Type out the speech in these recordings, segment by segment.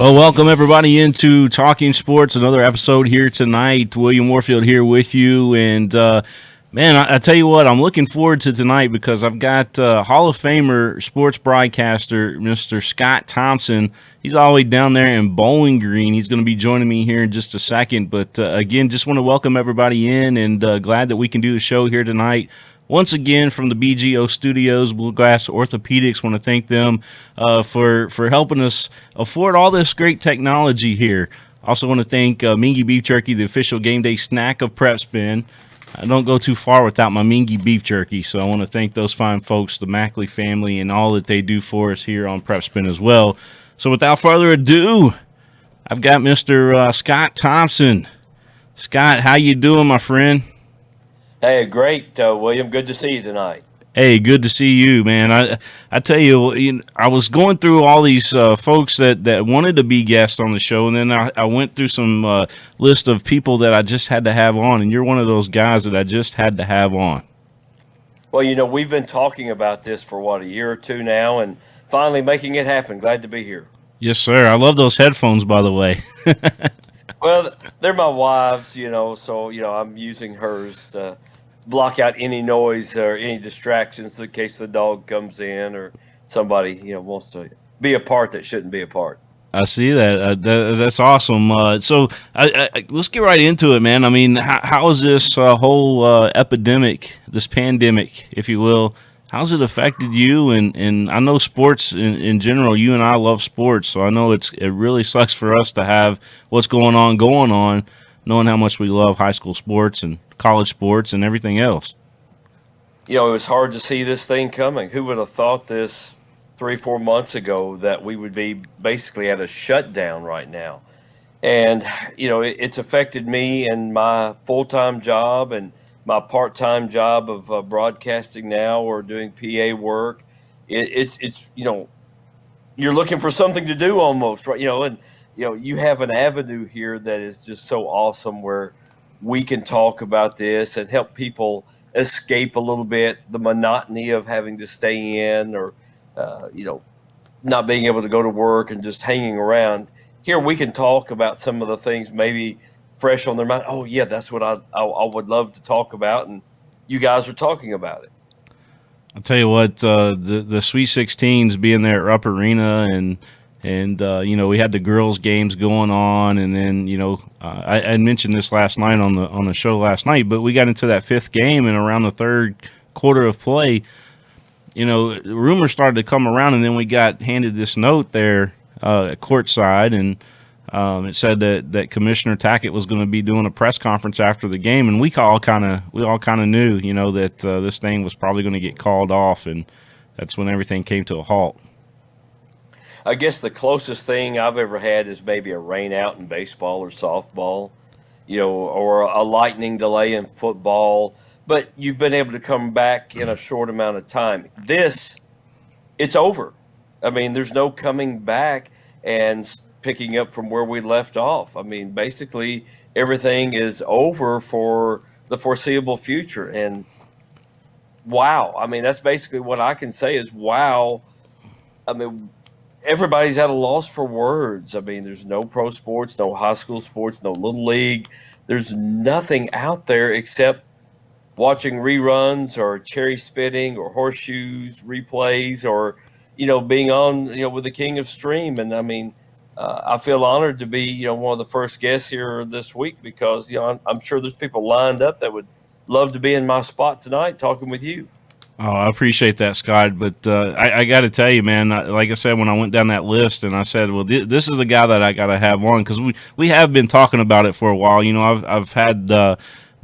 Well, welcome everybody into Talking Sports, another episode here tonight. William Warfield here with you, and man, I tell you what, I'm looking forward to tonight because I've got Hall of Famer sports broadcaster Mr. Scott Thompson. He's all the way down there in Bowling Green. He's going to be joining me here in just a second, but again, just want to welcome everybody in, and glad that we can do the show here tonight. Once again, from the BGO Studios, Bluegrass Orthopedics, want to thank them for helping us afford all this great technology here. Also want to thank Mingua Beef Jerky, the official game day snack of PrepSpin. I don't go too far without my Mingua Beef Jerky, so I want to thank those fine folks, the Mackley family, and all that they do for us here on PrepSpin as well. So without further ado, I've got Mr. Scott Thompson. Scott, how you doing, my friend? Hey, great, William. Good to see you tonight. Hey, good to see you, man. I tell you, I was going through all these folks that wanted to be guests on the show, and then I went through some list of people that I just had to have on, and you're one of those guys that I just had to have on. Well, we've been talking about this for a year or two now, and finally making it happen. Glad to be here. Yes, sir. I love those headphones, by the way. Well, they're my wife's, so I'm using hers to block out any noise or any distractions in case the dog comes in or somebody wants to be a part that shouldn't be a part. I see that. That's awesome. Let's get right into it, man. I mean, how is this whole epidemic, this pandemic, if you will, how's it affected you? And I know sports in general, you and I love sports, so I know it really sucks for us to have what's going on, knowing how much we love high school sports and college sports and everything else. It was hard to see this thing coming. Who would have thought this 3, 4 months ago that we would be basically at a shutdown right now? And it's affected me in my full-time job and my part-time job of broadcasting now or doing PA work. It's you're looking for something to do almost, right? And you have an avenue here that is just so awesome where we can talk about this and help people escape a little bit the monotony of having to stay in or uh, you know not being able to go to work and just hanging around. Here we can talk about some of the things maybe fresh on their mind. Oh yeah, that's what I would love to talk about, and you guys are talking about it. I'll tell you what, the Sweet 16s being there at Rupp Arena, and we had the girls' games going on, and then I mentioned this last night on the show last night, but we got into that fifth game, and around the third quarter of play, rumors started to come around, and then we got handed this note there courtside, and it said that Commissioner Tackett was going to be doing a press conference after the game, and we all kind of knew, that this thing was probably going to get called off, and that's when everything came to a halt. I guess the closest thing I've ever had is maybe a rain out in baseball or softball, or a lightning delay in football. But you've been able to come back in a short amount of time. It's over. I mean, there's no coming back and picking up from where we left off. I mean, basically, everything is over for the foreseeable future. And wow, I mean, that's basically what I can say is wow. I mean, everybody's at a loss for words. I mean, there's no pro sports, no high school sports, no little league. There's nothing out there except watching reruns or cherry spitting or horseshoes replays or being on with the king of stream. And I mean, I feel honored to be one of the first guests here this week because I'm sure there's people lined up that would love to be in my spot tonight talking with you. Oh, I appreciate that, Scott. But I got to tell you, man, like I said, when I went down that list and I said, well, this is the guy that I got to have on because we have been talking about it for a while. I've had the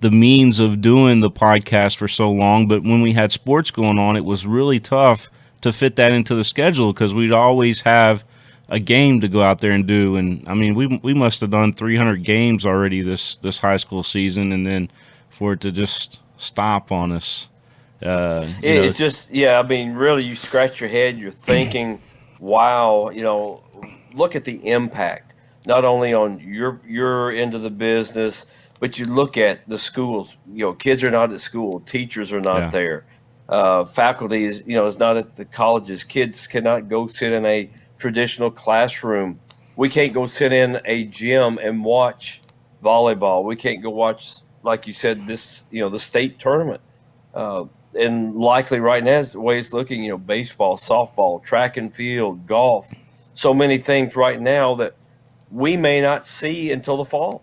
means of doing the podcast for so long, but when we had sports going on, it was really tough to fit that into the schedule because we'd always have a game to go out there and do. And I mean, we must have done 300 games already this high school season, and then for it to just stop on us. It just, yeah, I mean, really, you scratch your head, you're thinking, wow, look at the impact, not only on your end of the business, but you look at the schools, kids are not at school, teachers are not Yeah. there. Faculty is not at the colleges. Kids cannot go sit in a traditional classroom. we can't go sit in a gym and watch volleyball. We can't go watch, like you said, this, the state tournament. Uh, and likely right now, the way it's looking, baseball, softball, track and field, golf, so many things right now that we may not see until the fall.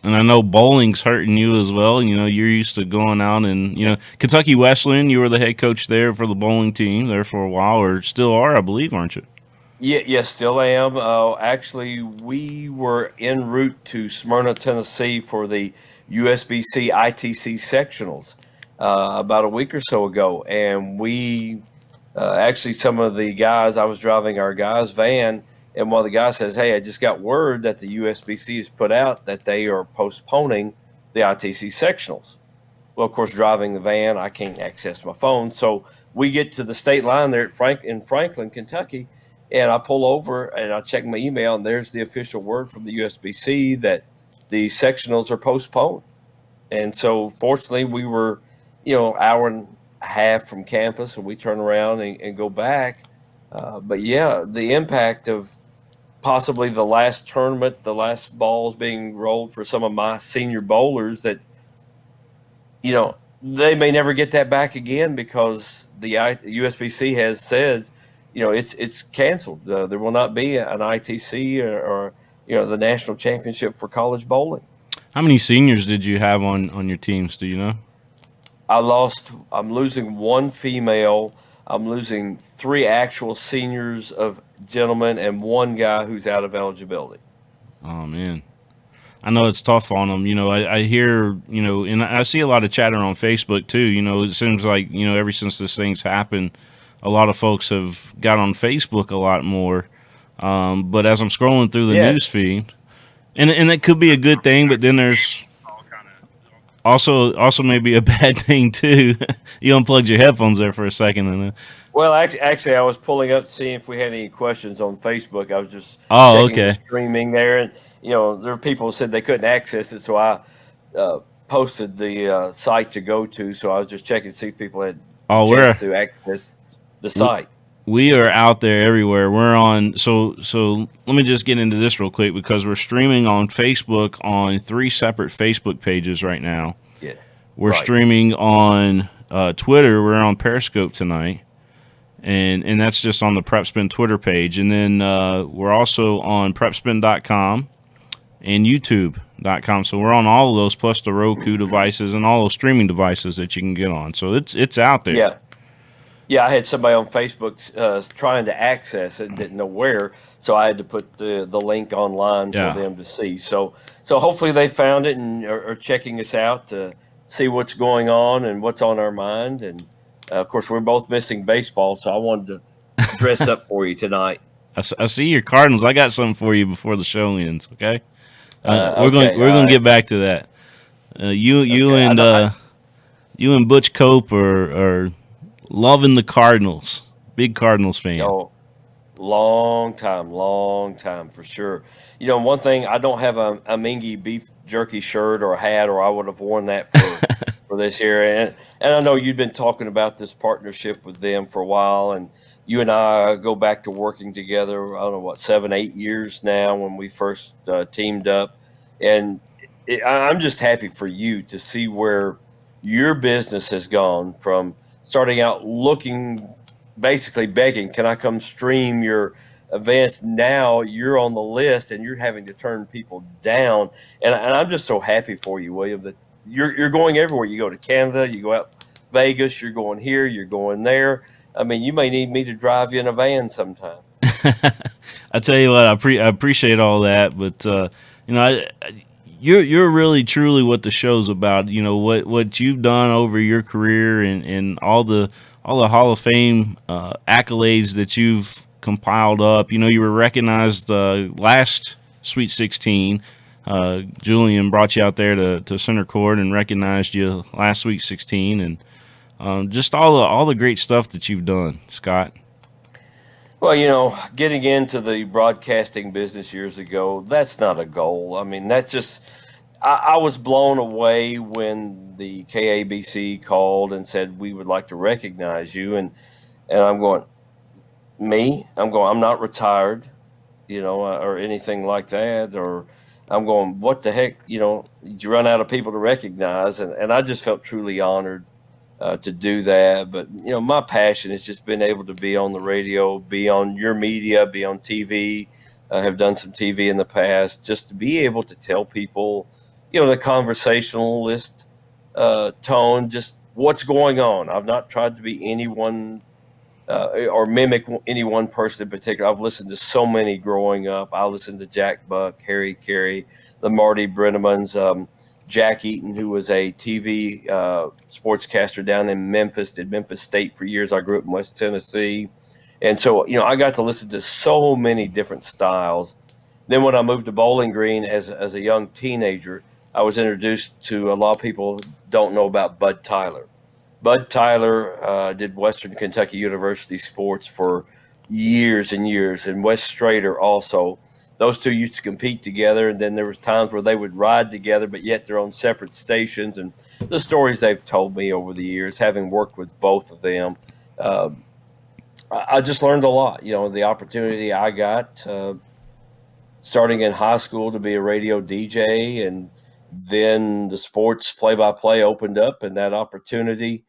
And I know bowling's hurting you as well. You know, you're used to going out and, Kentucky Wesleyan, you were the head coach there for the bowling team there for a while, or still are, I believe, aren't you? Yeah, yes, still am. Actually, we were en route to Smyrna, Tennessee for the USBC ITC sectionals about a week or so ago. And we actually, some of the guys, I was driving our guys' van, and one of the guys says, "Hey, I just got word that the USBC has put out that they are postponing the ITC sectionals." Well, of course, driving the van, I can't access my phone. So we get to the state line there at in Franklin, Kentucky, and I pull over and I check my email, and there's the official word from the USBC that the sectionals are postponed. And so, fortunately, we were, hour and a half from campus, and we turn around and go back. But yeah, the impact of possibly the last tournament, the last balls being rolled for some of my senior bowlers that they may never get that back again because the USBC has said, it's canceled. There will not be an ITC or the national championship for college bowling. How many seniors did you have on your teams? Do you know? I'm losing one female. I'm losing three actual seniors of gentlemen and one guy who's out of eligibility. Oh man, I know it's tough on them. You know, I hear, and I see a lot of chatter on Facebook too. You know, it seems like, ever since this thing's happened, a lot of folks have got on Facebook a lot more. But as I'm scrolling through the news Yes. feed, and that could be a good thing, but then there's also maybe a bad thing too. You unplugged your headphones there for a second, and then Well, actually, I was pulling up to see if we had any questions on Facebook. I was just oh, checking the okay. streaming there, and there were people who said they couldn't access it, so I uh, posted the site to go to. So I was just checking to see if people had a Oh, chance to access the site. we are out there everywhere. We're on. So let me just get into this real quick because we're streaming on Facebook on three separate Facebook pages right now. Yeah, We're right. streaming on Twitter. We're on Periscope tonight, and that's just on the PrepSpin Twitter page. And then we're also on PrepSpin.com and YouTube.com. So we're on all of those, plus the Roku devices and all those streaming devices that you can get on. So it's out there. Yeah, yeah. I had somebody on Facebook trying to access it, didn't know where, so I had to put the link online for Yeah. them to see. So hopefully they found it and are checking us out to see what's going on and what's on our mind. And of course, we're both missing baseball, so I wanted to dress up for you tonight. I see your Cardinals. I got something for you before the show ends. Okay. We're going Okay, we're all going to right. get back to that. You you Okay, I and know. you and Butch Cope are loving the Cardinals. Big Cardinals fan. Oh, long time for sure. One thing, I don't have a Mingy beef jerky shirt or a hat, or I would have worn that for this year. And I know you've been talking about this partnership with them for a while, and you and I go back to working together. I don't know what 7, 8 years now when we first teamed up, and I'm just happy for you to see where your business has gone from starting out looking basically begging, can I come stream your events? Now you're on the list and you're having to turn people down. And I'm just so happy for you, William, that you're going everywhere. You go to Canada, you go out Vegas, you're going here, you're going there. I mean, you may need me to drive you in a van sometime. I tell you what, I appreciate all that, but you know, you're really truly what the show's about. You know what you've done over your career and all the Hall of Fame accolades that you've compiled up. You know, you were recognized last Sweet 16. Julian brought you out there to center court and recognized you last Sweet 16, and just all the great stuff that you've done, Scott. Well, getting into the broadcasting business years ago, that's not a goal. I mean, that's just, I was blown away when the KABC called and said, we would like to recognize you. And I'm going, me? I'm not retired. or anything like that. Or I'm going, what the heck, you run out of people to recognize. And I just felt truly honored to do that. But, my passion has just been able to be on the radio, be on your media, be on TV. I have done some TV in the past, just to be able to tell people, the conversationalist tone, just what's going on. I've not tried to be anyone or mimic any one person in particular. I've listened to so many growing up. I listened to Jack Buck, Harry Carey, the Marty Brennemans, Jack Eaton, who was a TV sportscaster down in Memphis, did Memphis State for years. I grew up in West Tennessee. And so, I got to listen to so many different styles. Then when I moved to Bowling Green as a young teenager, I was introduced to a lot of people don't know about Bud Tyler. Bud Tyler did Western Kentucky University sports for years and years, and Wes Strader also. Those two used to compete together, and then there was times where they would ride together, but yet they're on separate stations. And the stories they've told me over the years, having worked with both of them, uh, I just learned a lot. The opportunity I got starting in high school to be a radio DJ, and then the sports play-by-play opened up, and that opportunity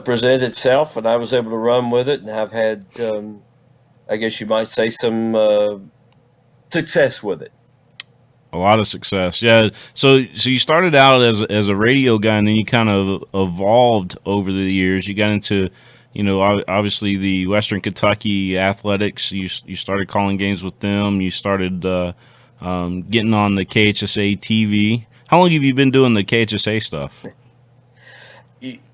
presented itself, and I was able to run with it, and have had, I guess you might say, some success with it. A lot of success, yeah. So you started out as a radio guy, and then you kind of evolved over the years. You got into, obviously the Western Kentucky Athletics. You started calling games with them. You started getting on the KHSA TV. How long have you been doing the KHSA stuff?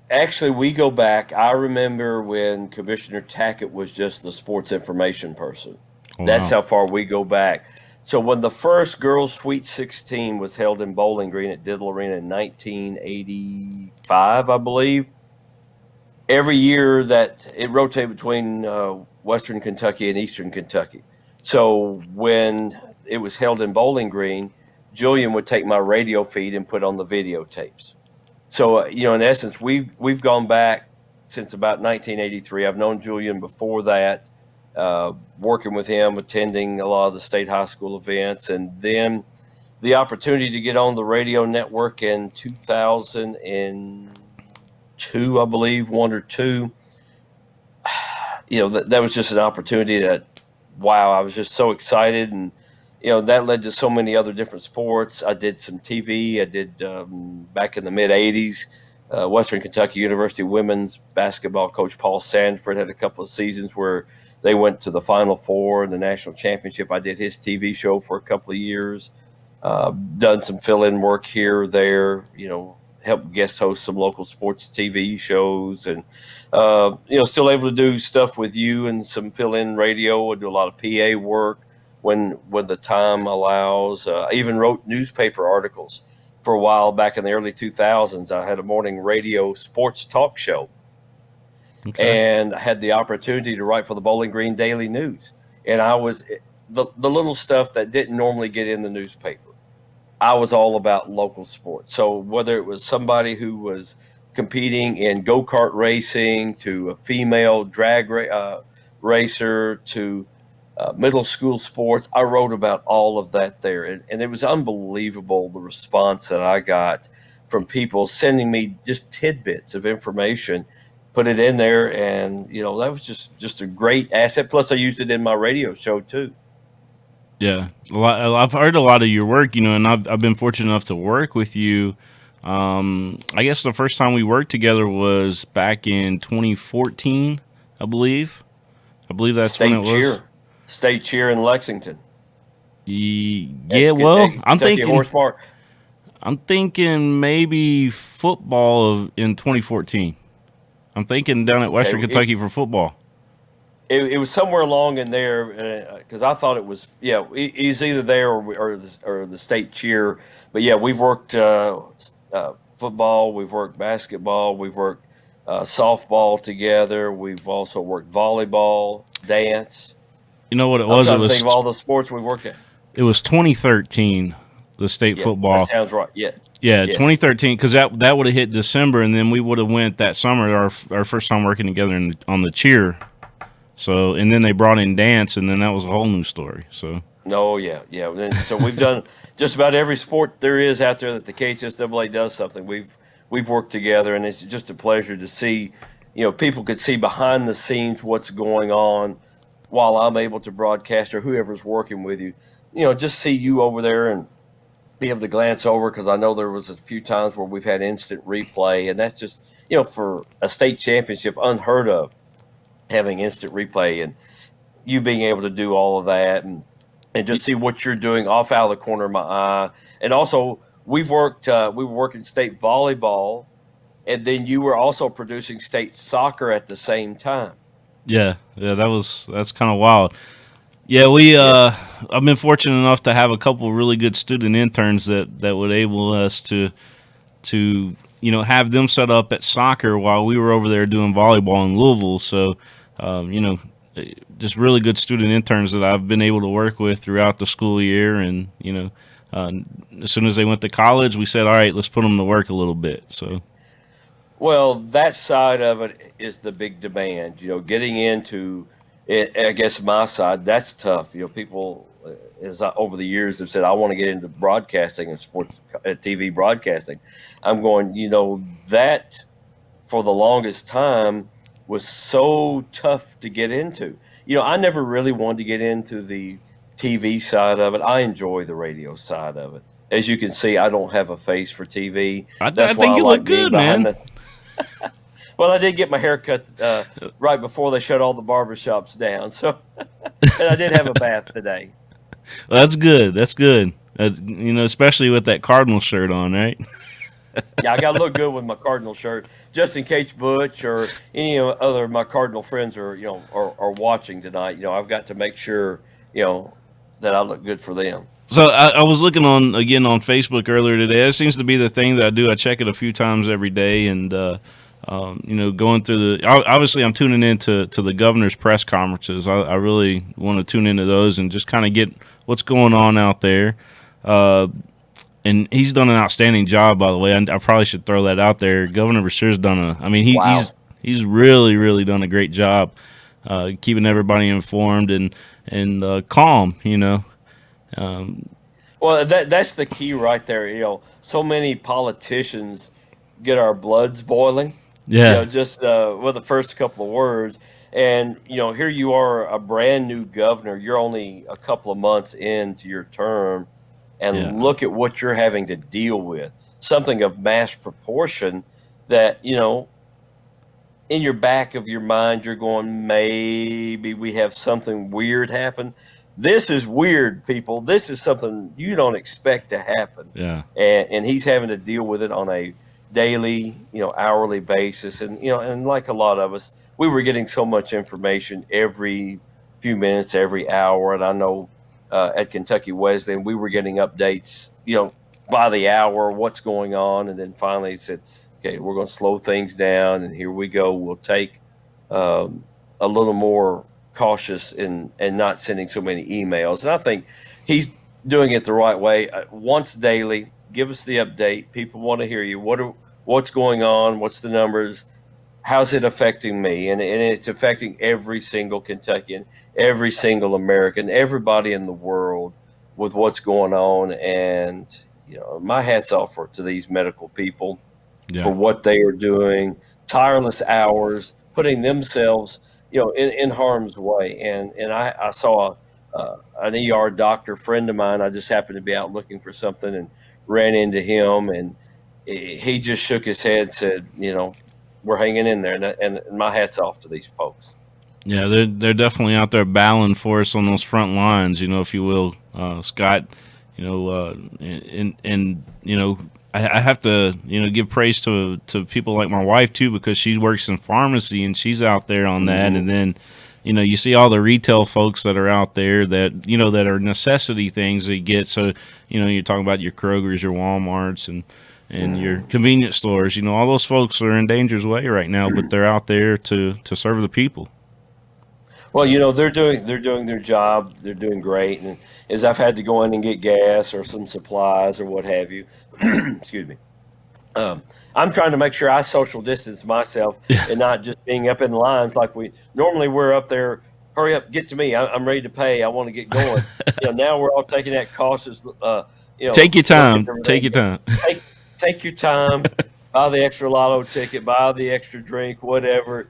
Actually, we go back. I remember when Commissioner Tackett was just the sports information person. Oh, That's wow. how far we go back. So when the first girls' Sweet 16 was held in Bowling Green at Diddle Arena in 1985, I believe, every year that it rotated between Western Kentucky and Eastern Kentucky. So when it was held in Bowling Green, Julian would take my radio feed and put on the videotapes. So in essence, we've gone back since about 1983. I've known Julian before that, working with him, attending a lot of the state high school events, and then the opportunity to get on the radio network in 2002, I believe, one or two. That was just an opportunity that, wow, I was just so excited. And that led to so many other different sports. I did some TV. I did, back in the mid 80s, Western Kentucky University women's basketball coach Paul Sanford had a couple of seasons where they went to the Final Four and the national championship. I did his TV show for a couple of years. Done some fill-in work here or there, helped guest host some local sports TV shows, and still able to do stuff with you and some fill-in radio. I do a lot of PA work when the time allows. I even wrote newspaper articles for a while back in the early 2000s. I had a morning radio sports talk show, Okay. and I had the opportunity to write for the Bowling Green Daily News. And I was the little stuff that didn't normally get in the newspaper. I was all about local sports. So whether it was somebody who was competing in go kart racing, to a female racer, to middle school sports, I wrote about all of that there. And it was unbelievable the response that I got from people sending me just tidbits of information, put it in there. And, that was just a great asset. Plus, I used it in my radio show too. Yeah, I've heard a lot of your work, and I've been fortunate enough to work with you. I guess the first time we worked together was back in 2014, I believe. I believe that's when it State was. cheer, state cheer in Lexington Yeah, well, at Kentucky Horse Park. I'm thinking maybe football in 2014. I'm thinking down at Okay, Western Kentucky for football. it was somewhere along in there, because I thought it was, yeah, he's either there or the state cheer. But yeah, we've worked football, we've worked basketball, we've worked softball together. We've also worked volleyball, dance. You know what it I'm was? trying to think of all the sports we've worked at. It was 2013, the state Yeah, that football. sounds right. Yeah, Yeah, yes. 2013, because that would have hit December, and then we would have went that summer, our first time working together on the cheer. So, and then they brought in dance, and then that was a whole new story. So, No, yeah, yeah. And so we've done just about every sport there is out there that the KHSAA does something. We've worked together, and it's just a pleasure to see. People could see behind the scenes what's going on while I'm able to broadcast or whoever's working with you. Just see you over there and be able to glance over because I know there was a few times where we've had instant replay, and that's just for a state championship unheard of having instant replay and you being able to do all of that and just see what you're doing off out of the corner of my eye. And also, we were working state volleyball, and then you were also producing state soccer at the same time. Yeah, yeah, that's kind of wild. Yeah, we Yeah. I've been fortunate enough to have a couple really good student interns that would enable us to have them set up at soccer while we were over there doing volleyball in Louisville. So, um, you know, just really good student interns that I've been able to work with throughout the school year. And uh, as soon as they went to college, we said, all right, let's put them to work a little bit. So, Well, that side of it is the big demand. Getting into it, I guess my side, that's tough. People, over the years have said, I want to get into broadcasting and sports, TV broadcasting. I'm going, that for the longest time was so tough to get into. I never really wanted to get into the TV side of it. I enjoy the radio side of it. As you can see, I don't have a face for TV. I That's why think I you look like being good, behind man. the. Well, I did get my hair cut right before they shut all the barbershops down. So, and I did have a bath today. Well, that's good. That's good. Especially with that Cardinal shirt on, right? Yeah, I got to look good with my Cardinal shirt, just in case Butch or any other of my Cardinal friends are watching tonight. I've got to make sure you know that I look good for them. So I was looking on again on Facebook earlier today. It seems to be the thing that I do. I check it a few times every day, and going through obviously I'm tuning into to the governor's press conferences. I really want to tune into those and just kind of get what's going on out there. Uh, and he's done an outstanding job, by the way. I probably should throw that out there. Governor Brashear's done a. I mean, he's really done a great job keeping everybody informed and calm. Um, Well, that's the key right there. So many politicians get our bloods boiling. yeah, Just with the first couple of words, and here you are, a brand new governor. You're only a couple of months into your term, and yeah. look at what you're having to deal with. Something of mass proportion that in your back of your mind, you're going, maybe we have something weird happen. This is weird, people. This is something you don't expect to happen. Yeah. And he's having to deal with it on a daily, hourly basis. And like a lot of us, we were getting so much information every few minutes, every hour. And I know at Kentucky Wesleyan, we were getting updates, by the hour, what's going on. And then finally he said, okay, we're going to slow things down, and here we go. We'll take um, a little more cautious in and not sending so many emails. And I think he's doing it the right way. Once daily, give us the update. People want to hear you. What's going on? What's the numbers? How's it affecting me? And it's affecting every single Kentuckian, every single American, everybody in the world with what's going on. And my hats off to these medical people Yeah. for what they are doing, tireless hours, putting themselves, in harm's way. And I saw an ER doctor friend of mine. I just happened to be out looking for something and ran into him, and he just shook his head, said, we're hanging in there, and my hat's off to these folks. Yeah, they're definitely out there battling for us on those front lines, if you will, Scott. And I have to give praise to people like my wife too, because she works in pharmacy and she's out there on that. Hmm. And then you see all the retail folks that are out there that that are necessity things that you get. So you're talking about your Krogers, your WalMarts, and your Hmm. convenience stores. All those folks are in danger's way right now, but they're out there to serve the people. Well, they're doing their job. They're doing great. And as I've had to go in and get gas or some supplies or what have you, excuse me. I'm trying to make sure I social distance myself and not just being up in lines like we're up there. hurry up, get to me. I'm ready to pay. I want to get going. Now we're all taking that cautious, Take your look at time. Take everything. your time. Take take your time. Buy the extra lotto ticket. Buy the extra drink. Whatever.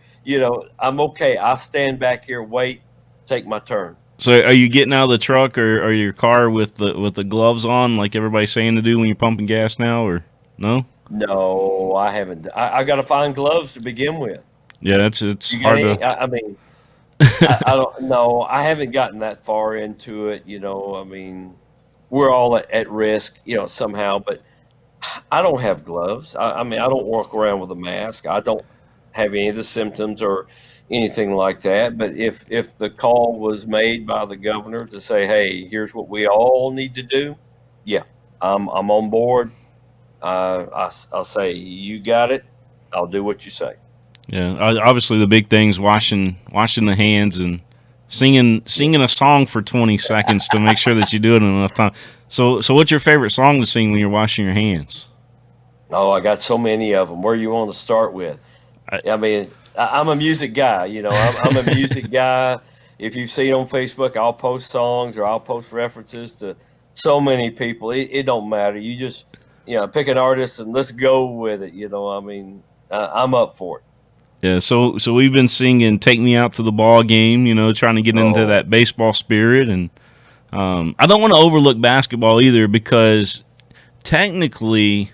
I'm okay. I stand back here, wait, take my turn. So, are you getting out of the truck or your car with the gloves on, like everybody's saying to do when you're pumping gas now, or no? No, I haven't. I got to find gloves to begin with. Yeah, it's You got hard any? to. I mean, I don't know. I haven't gotten that far into it. I mean, we're all at risk, somehow, but I don't have gloves. I mean, I don't walk around with a mask. I don't have any of the symptoms or anything like that. But if the call was made by the governor to say, "Hey, here's what we all need to do," yeah, I'm on board. I'll say, "You got it. I'll do what you say." Yeah, obviously the big thing's washing the hands and singing a song for 20 seconds to make sure that you do it in enough time. So what's your favorite song to sing when you're washing your hands? Oh, I got so many of them. Where you want to start with? I, I mean, I'm a music guy. I'm a music guy. If you see on Facebook, I'll post songs or I'll post references to so many people. It don't matter. You just pick an artist and let's go with it. I mean, I'm up for it. yeah, so we've been singing "Take Me Out to the Ball Game," trying to get into Oh, that baseball spirit, and I don't want to overlook basketball either because technically,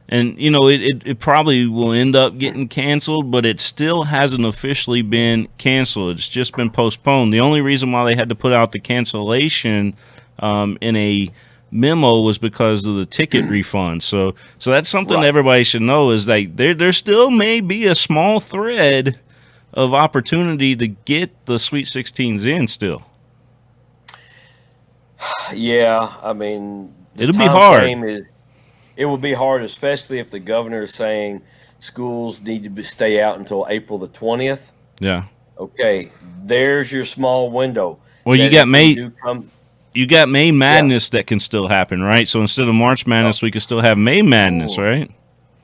and it probably will end up getting canceled, but it still hasn't officially been canceled. It's just been postponed. The only reason why they had to put out the cancellation in a memo was because of the ticket refund. So that's something right. everybody should know is that there still may be a small thread of opportunity to get the Sweet 16s in still. Yeah. I mean, the It'll be time hard. frame is. It will be hard, especially if the governor is saying schools need to stay out until April the 20th. Yeah. Okay, there's your small window Well, that if we do come, You got May yeah. Madness that can still happen, right? So instead of March Madness, we could still have May Madness, Oh, right?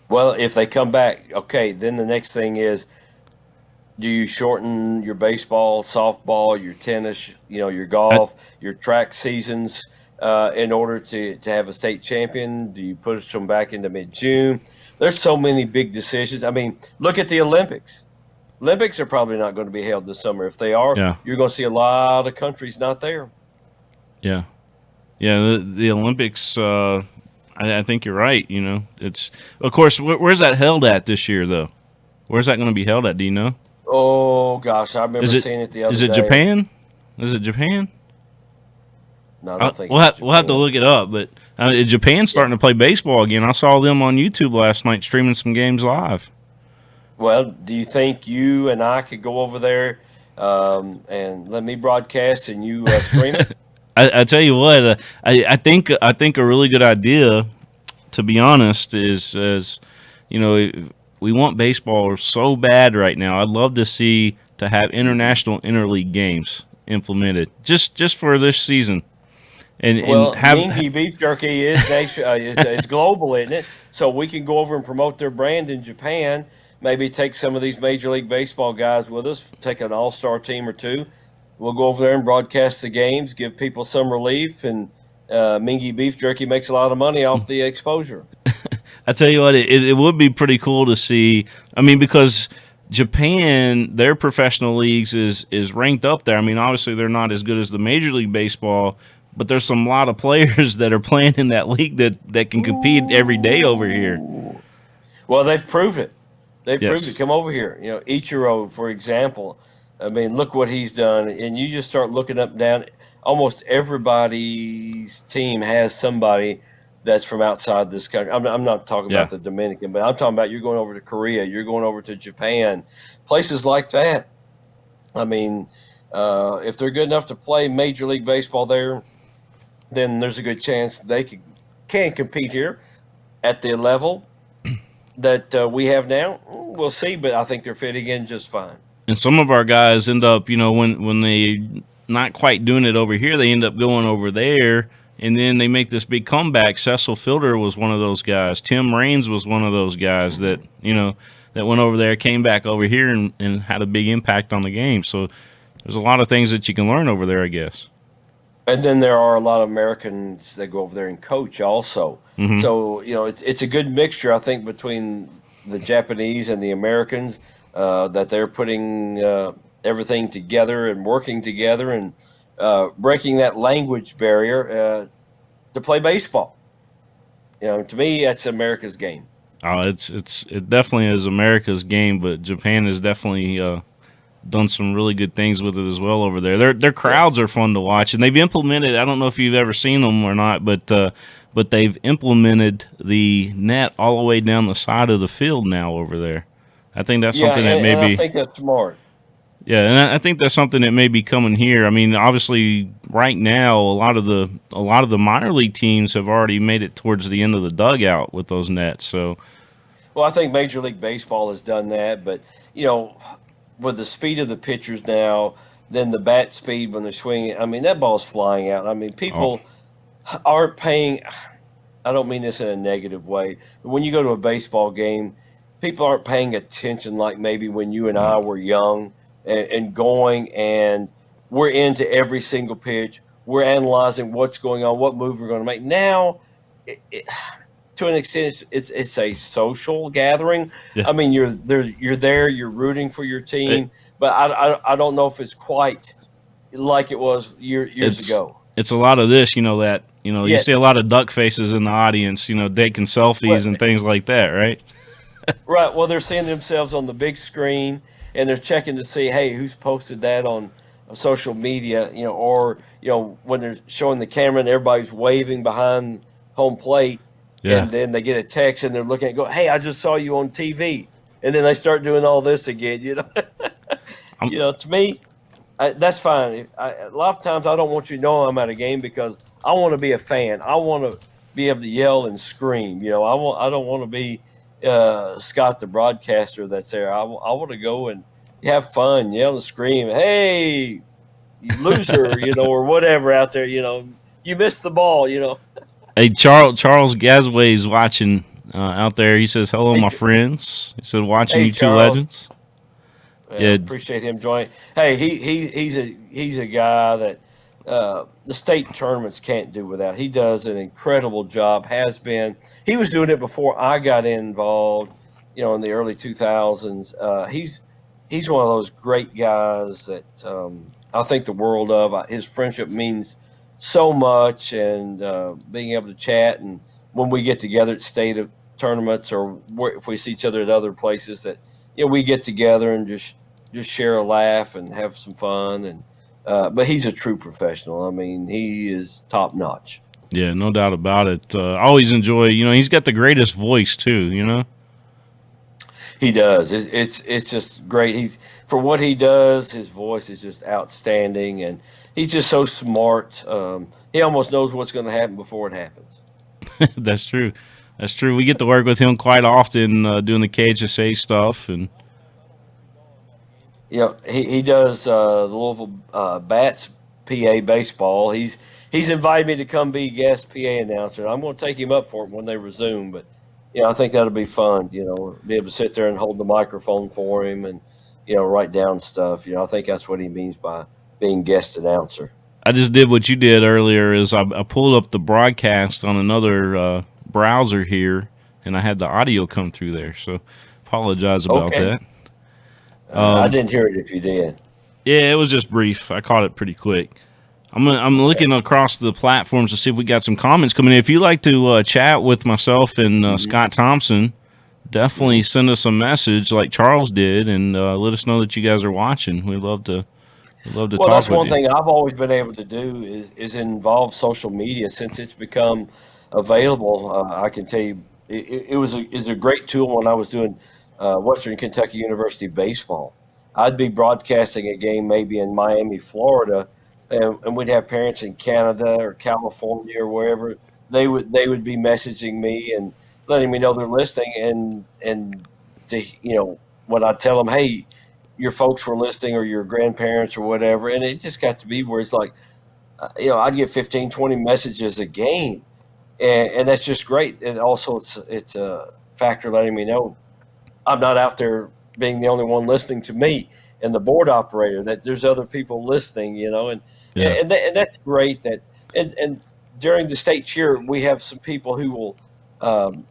well, if they come back, okay, then the next thing is, do you shorten your baseball, softball, your tennis, your I, golf, your track seasons in order to have a state champion? Do you push them back into mid-June? There's so many big decisions. I mean, look at the Olympics. Olympics are probably not going to be held this summer. If they are, yeah, you're going to see a lot of countries not there. yeah, yeah. The Olympics. I think you're right. It's of course. Where's that held at this year, though? Where's that going to be held at? Do you know? Oh gosh, I Is remember it seeing it the is other it day. Japan? Is it Japan? No, I don't think We'll it's we'll have to Japan. look it up. But Japan's Yeah. starting to play baseball again. I saw them on YouTube last night streaming some games live. Well, do you think you and I could go over there and let me broadcast and you stream it? I tell you what, I think a really good idea, to be honest, is you know we want baseball so bad right now. I'd love to see to have Hmm. international interleague games implemented just for this season and Well, have Mingy beef jerky is nation is global, isn't it? So we can go over and promote their brand in Japan. Maybe take some of these Major League Baseball guys with us. Take an all-star team or two. We'll go over there and broadcast the games, give people some relief, and Mingy beef jerky makes a lot of money off the exposure. I tell you what, it would be pretty cool to see. I mean, because Japan, their professional leagues is ranked up there. I mean, obviously they're not as good as the Major League Baseball, but there's some lot of players that are playing in that league that can compete every day over here. Ooh. Well, they've proved it. They've proved it. Yes. Come over here. Ichiro, for example. I mean, look what he's done. And you just start looking up and down. Almost everybody's team has somebody that's from outside this country. I'm not talking about Yeah. the Dominican, but I'm talking about you're going over to Korea, you're going over to Japan, places like that. I mean, if they're good enough to play Major League Baseball there, then there's a good chance they can compete here at the level that we have now. We'll see, but I think they're fitting in just fine. And some of our guys end up, when they not quite doing it over here, they end up going over there, and then they make this big comeback. Cecil Fielder was one of those guys. Tim Raines was one of those guys that that went over there, came back over here, and had a big impact on the game. So there's a lot of things that you can learn over there, I guess. And then there are a lot of Americans that go over there and coach also. Hmm. So it's a good mixture, I think, between the Japanese and the Americans, that they're putting everything together and working together and breaking that language barrier to play baseball. To me, that's America's game. It definitely is America's game, but Japan has definitely done some really good things with it as well over there. Their crowds Yes. are fun to watch, and they've implemented. I don't know if you've ever seen them or not, but they've implemented the net all the way down the side of the field now over there. I think that's Yeah, something that and I maybe think that's smart. yeah, and I think that's something that may be coming here. I mean, obviously, right now, a lot of the minor league teams have already made it towards the end of the dugout with those nets. So Well, I think Major League Baseball has done that, but you know, with the speed of the pitchers now, then the bat speed when they're swinging. I mean, that ball's flying out. I mean, oh, people aren't paying. I don't mean this in a negative way, but when you go to a baseball game, people aren't paying attention like maybe when you and no. I were young and going and we're into every single pitch. We're analyzing what's going on, what move we're going to make. Now, it, to an extent, it's a social gathering. Yeah, I mean, you're there, you're rooting for your it, team, but I don't know if it's quite like it was years it's ago. it's a lot of this. That you Yet, see a lot of duck faces in the audience. Taking selfies what and things like that, right? right? Well, they're seeing themselves on the big screen, and they're checking to see, hey, who's posted that on social media, or when they're showing the camera and everybody's waving behind home plate, Yeah. and then they get a text and they're looking at, go, hey, I just saw you on TV, and then they start doing all this again. I'm, To me, that's fine. A lot of times I don't want you to know I'm at a game because I want to be a fan. I want to be able to yell and scream. I don't want to be Scott the broadcaster that's there. I want to go and have fun, yell and scream. Hey, you loser, or whatever out there. You missed the ball. Hey, Charles Gasway's watching out there. He says, "Hello, Hey, my friends." He said, "Watching hey, you two Charles. legends." Yeah, Yeah, appreciate him joining. Hey, he's a guy that the state tournaments can't do without. He does an incredible job. Has been. He was doing it before I got involved. In the early 2000s. He's one of those great guys that I think the world of. His friendship means so much, and being able to chat and when we get together at state tournaments or if we see each other at other places that we get together and just share a laugh and have some fun. And but he's a true professional. I mean, he is top notch. yeah, no doubt about it. I always enjoy. He's got the greatest voice too. He does. It's just great. He's for what he does. His voice is just outstanding, and he's just so smart. He almost knows what's going to happen before it happens. That's true. That's true. We get to work with him quite often doing the KHSA stuff, and He does the Louisville Bats PA baseball. He's invited me to come be guest PA announcer. I'm going to take him up for it when they resume. But I think that'll be fun. Be able to sit there and hold the microphone for him and write down stuff. I think that's what he means by being guest announcer. I just did what you did earlier. Is I pulled up the broadcast on another browser here, and I had the audio come through there. So apologize about Okay, that. I Um, didn't hear it if you did. yeah, it was just brief. I caught it pretty quick. I'm Okay. looking across the platforms to see if we got some comments coming in. If you'd like to chat with myself and Hmm. Scott Thompson, definitely Hmm. send us a message like Charles did, and let us know that you guys are watching. We'd love to Well, talk that's with one you. thing I've always been able to do is involve social media since it's become available. I can tell you, it was is a great tool when I was doing Western Kentucky University baseball. I'd be broadcasting a game maybe in Miami, Florida, and we'd have parents in Canada or California or wherever. They would be messaging me and letting me know they're listening, and to when I tell them, hey, your folks were listening or your grandparents or whatever. And it just got to be where it's like, I'd get 15, 20 messages a game. And that's just great. And also it's a factor letting me know I'm not out there being the only one listening to me. and the board operator that there's other people listening, Yeah. and that's great. And during the state cheer, we have some people who will um,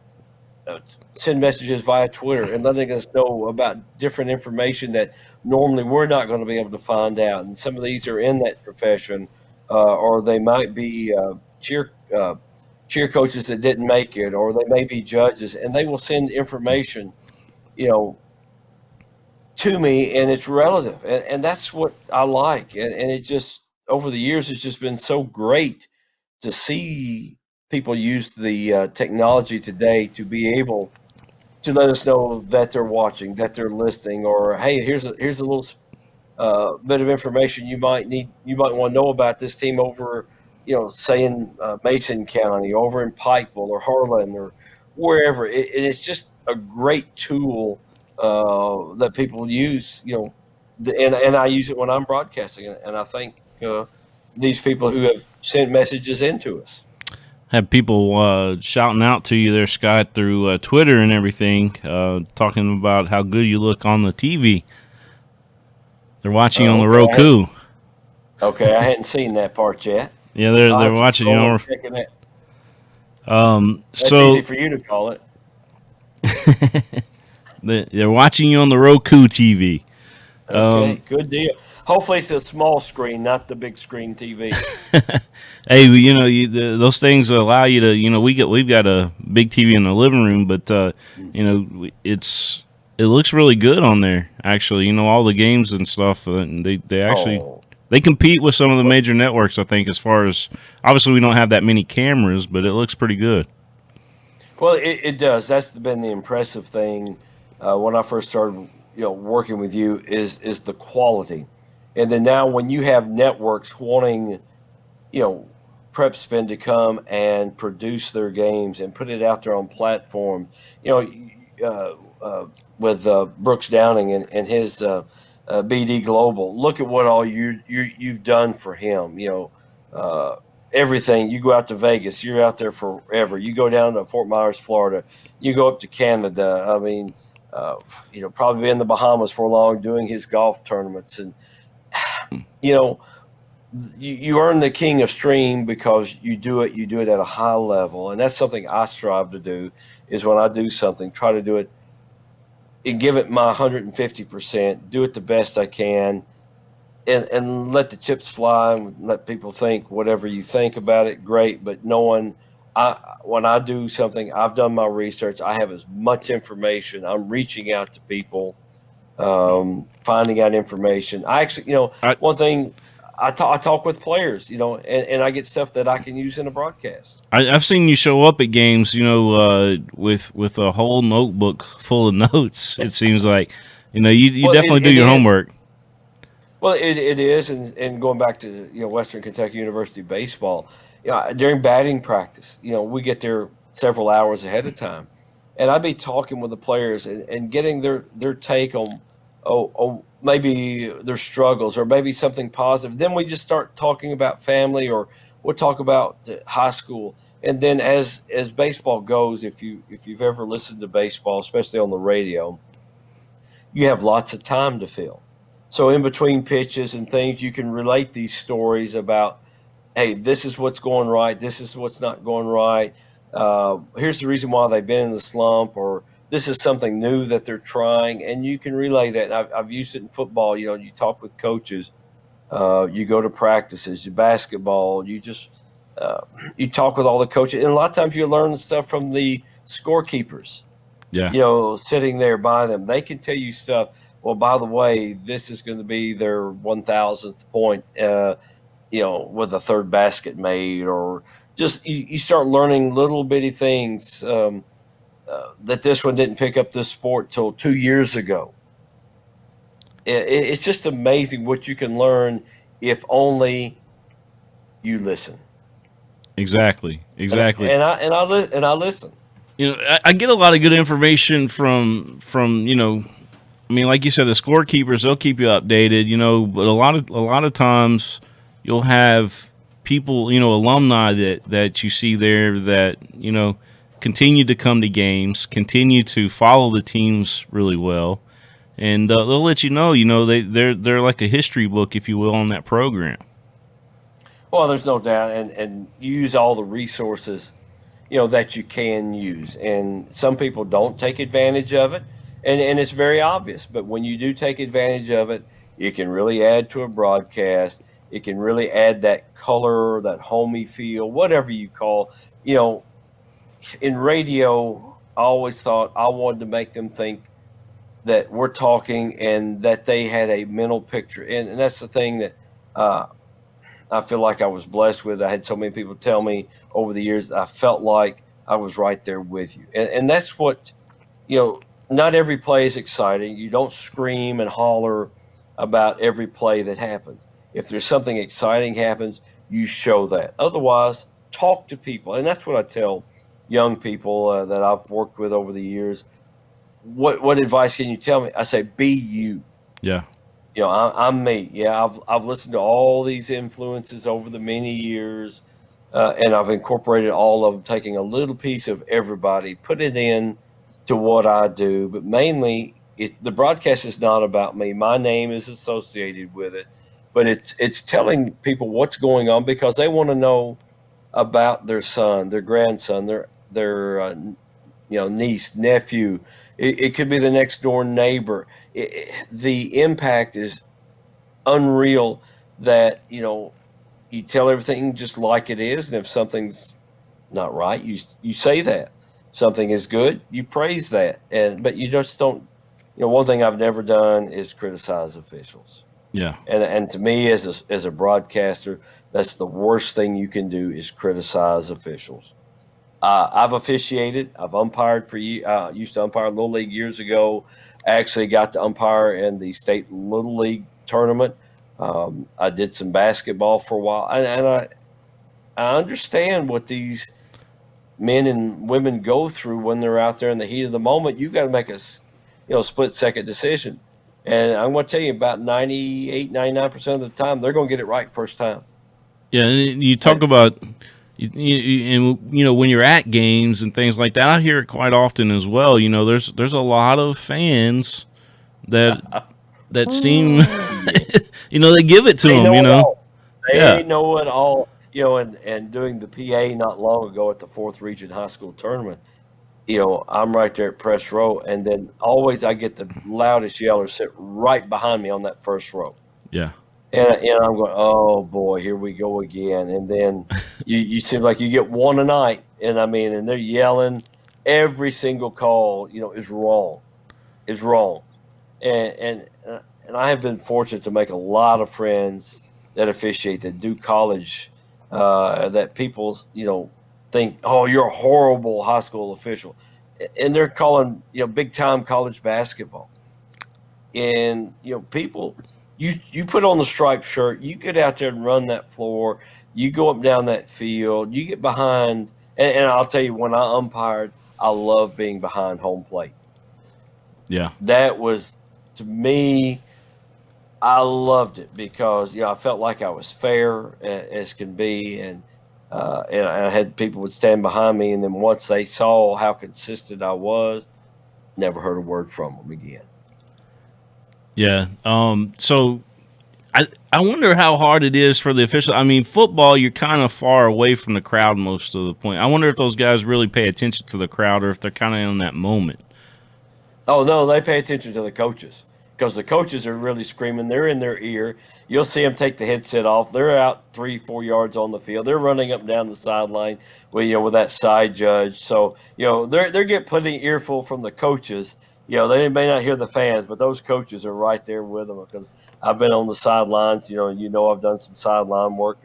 send messages via Twitter and letting us know about different information that normally we're not going to be able to find out. And some of these are in that profession, or they might be cheer coaches that didn't make it, or they may be judges, and they will send information, you know, to me, and it's relative, and that's what I like. And it just over the years, it's just been so great to see people use the technology today to be able to let us know that they're watching, that they're listening, or hey, here's a little bit of information you might want to know about this team over, say in Mason County, over in Pikeville or Harlan or wherever. It's just a great tool that people use, and I use it when I'm broadcasting, and I think these people who have sent messages into us. Have people shouting out to you there, Scott, through Twitter and everything, talking about how good you look on the TV. They're watching on the Okay, Roku. I hadn't seen that part yet. Yeah, they're I'll they're have to watching you scroll on. and check it. That's easy So for you to call it. they're watching you on the Roku TV. Okay, good deal. Hopefully, it's a small screen, not the big screen TV. Hey, those things allow you to, we've got a big TV in the living room, but it looks really good on there. Actually, all the games and stuff, and they actually Oh, they compete with some of the well, major networks. I think, as far as obviously we don't have that many cameras, but it looks pretty good. it does. That's been the impressive thing when I first started, working with you is the quality, and then now when you have networks wanting, you know, PrepSpin to come and produce their games and put it out there on platform. You with Brooks Downing and his BD Global. Look at what all you've done for him. Everything. You go out to Vegas, you're out there forever. You go down to Fort Myers, Florida. You go up to Canada. I mean, uh, probably in the Bahamas for long doing his golf tournaments, and you know you earn the king of stream because you do it at a high level, and that's something I strive to do. Is when I do something, try to do it and give it my 150%, do it the best I can, and let the chips fly and let people think whatever you think about it, great. But knowing I when I do something, I've done my research, I have as much information, I'm reaching out to people, finding out information. I actually, I, one thing, I talk with players, and I get stuff that I can use in a broadcast. I've seen you show up at games, with a whole notebook full of notes. It seems like, you Well, definitely do it your is. homework. Well, it is, and going back to Western Kentucky University baseball, during batting practice, we get there several hours ahead of time, and I'd be talking with the players and getting their take on maybe their struggles or maybe something positive. Then we just start talking about family, or we'll talk about high school, and then as baseball goes, if you've ever listened to baseball, especially on the radio, you have lots of time to fill. So in between pitches and things, you can relate these stories about, hey, this is what's going right, this is what's not going right. Here's the reason why they've been in the slump, or this is something new that they're trying, and you can relay that. And I've used it in football. You talk with coaches, you go to practices, you basketball, uh, you talk with all the coaches, and a lot of times you learn stuff from the scorekeepers, Yeah, sitting there by them. They can tell you stuff. Well, by the way, this is going to be their 1,000th point, with a third basket made, or just you start learning little bitty things, that this one didn't pick up this sport till 2 years ago. It's just amazing what you can learn if only you listen. exactly, And exactly. I listen. I get a lot of good information from I mean, like you said, the scorekeepers, they'll keep you updated, but a lot of times you'll have people, alumni that you see there that continue to come to games, continue to follow the teams really well, and they'll let you know. They're like a history book, if you will, on that program. Well, there's no doubt, and you use all the resources that you can use, and some people don't take advantage of it, and it's very obvious. But when you do take advantage of it, it can really add to a broadcast. It can really add that color, that homey feel, whatever you call. You know, in radio, I always thought I wanted to make them think that we're talking and that they had a mental picture, and that's the thing that. I feel like I was blessed with. I had so many people tell me over the years, I felt like I was right there with you. And that's what, not every play is exciting. You don't scream and holler about every play that happens. If there's something exciting happens, you show that. Otherwise, talk to people. And that's what I tell young people that I've worked with over the years. What advice can you tell me? I say, be you. Yeah. I'm me. Yeah, I've listened to all these influences over the many years, and I've incorporated all of them, taking a little piece of everybody, put it in to what I do. But mainly, the broadcast is not about me. My name is associated with it, but it's telling people what's going on because they want to know about their son, their grandson, their niece, nephew. It could be the next door neighbor. The impact is unreal. That you tell everything just like it is, and if something's not right, you say that. Something is good, you praise that, but you just don't. One thing I've never done is criticize officials. Yeah. And to me, as a broadcaster, that's the worst thing you can do is criticize officials. I've officiated. I've umpired for you. Used to umpire Little League years ago. I actually got to umpire in the state Little League tournament. I did some basketball for a while, and I understand what these men and women go through when they're out there in the heat of the moment. You've got to make a split second decision, and I'm going to tell you about 98, 99% of the time they're going to get it right first time. Yeah, and you talk And about and when you're at games and things like that, I hear it quite often as well. There's a lot of fans that seem yeah. they give it to They them. know it all. Yeah, They know it all. And doing the PA not long ago at the fourth region high school tournament, I'm right there at press row, and then always I get the loudest yeller sit right behind me on that first row. yeah, And I'm going, oh boy, here we go again. And then you seem like you get one a night, and I mean, and they're yelling. Every single call, is wrong. And I have been fortunate to make a lot of friends that officiate that do college. That people think, oh, you're a horrible high school official, and they're calling big time college basketball. And people, you put on the striped shirt, you get out there and run that floor, you go up down that field, you get behind. And I'll tell you, when I umpired, I love being behind home plate. yeah. That was, to me, I loved it because I felt like I was fair as can be, and I had people would stand behind me, and then once they saw how consistent I was, never heard a word from them again. Yeah. So I wonder how hard it is for the official. I mean, football, you're kind of far away from the crowd most of the point. I wonder if those guys really pay attention to the crowd or if they're kind of in that moment. Oh no, they pay attention to the coaches because the coaches are really screaming. They're in their ear. You'll see them take the headset off. They're out 3, 4 yards on the field. They're running up and down the sideline with that side judge. So they're getting plenty of earful from the coaches. They may not hear the fans, but those coaches are right there with them because I've been on the sidelines. I've done some sideline work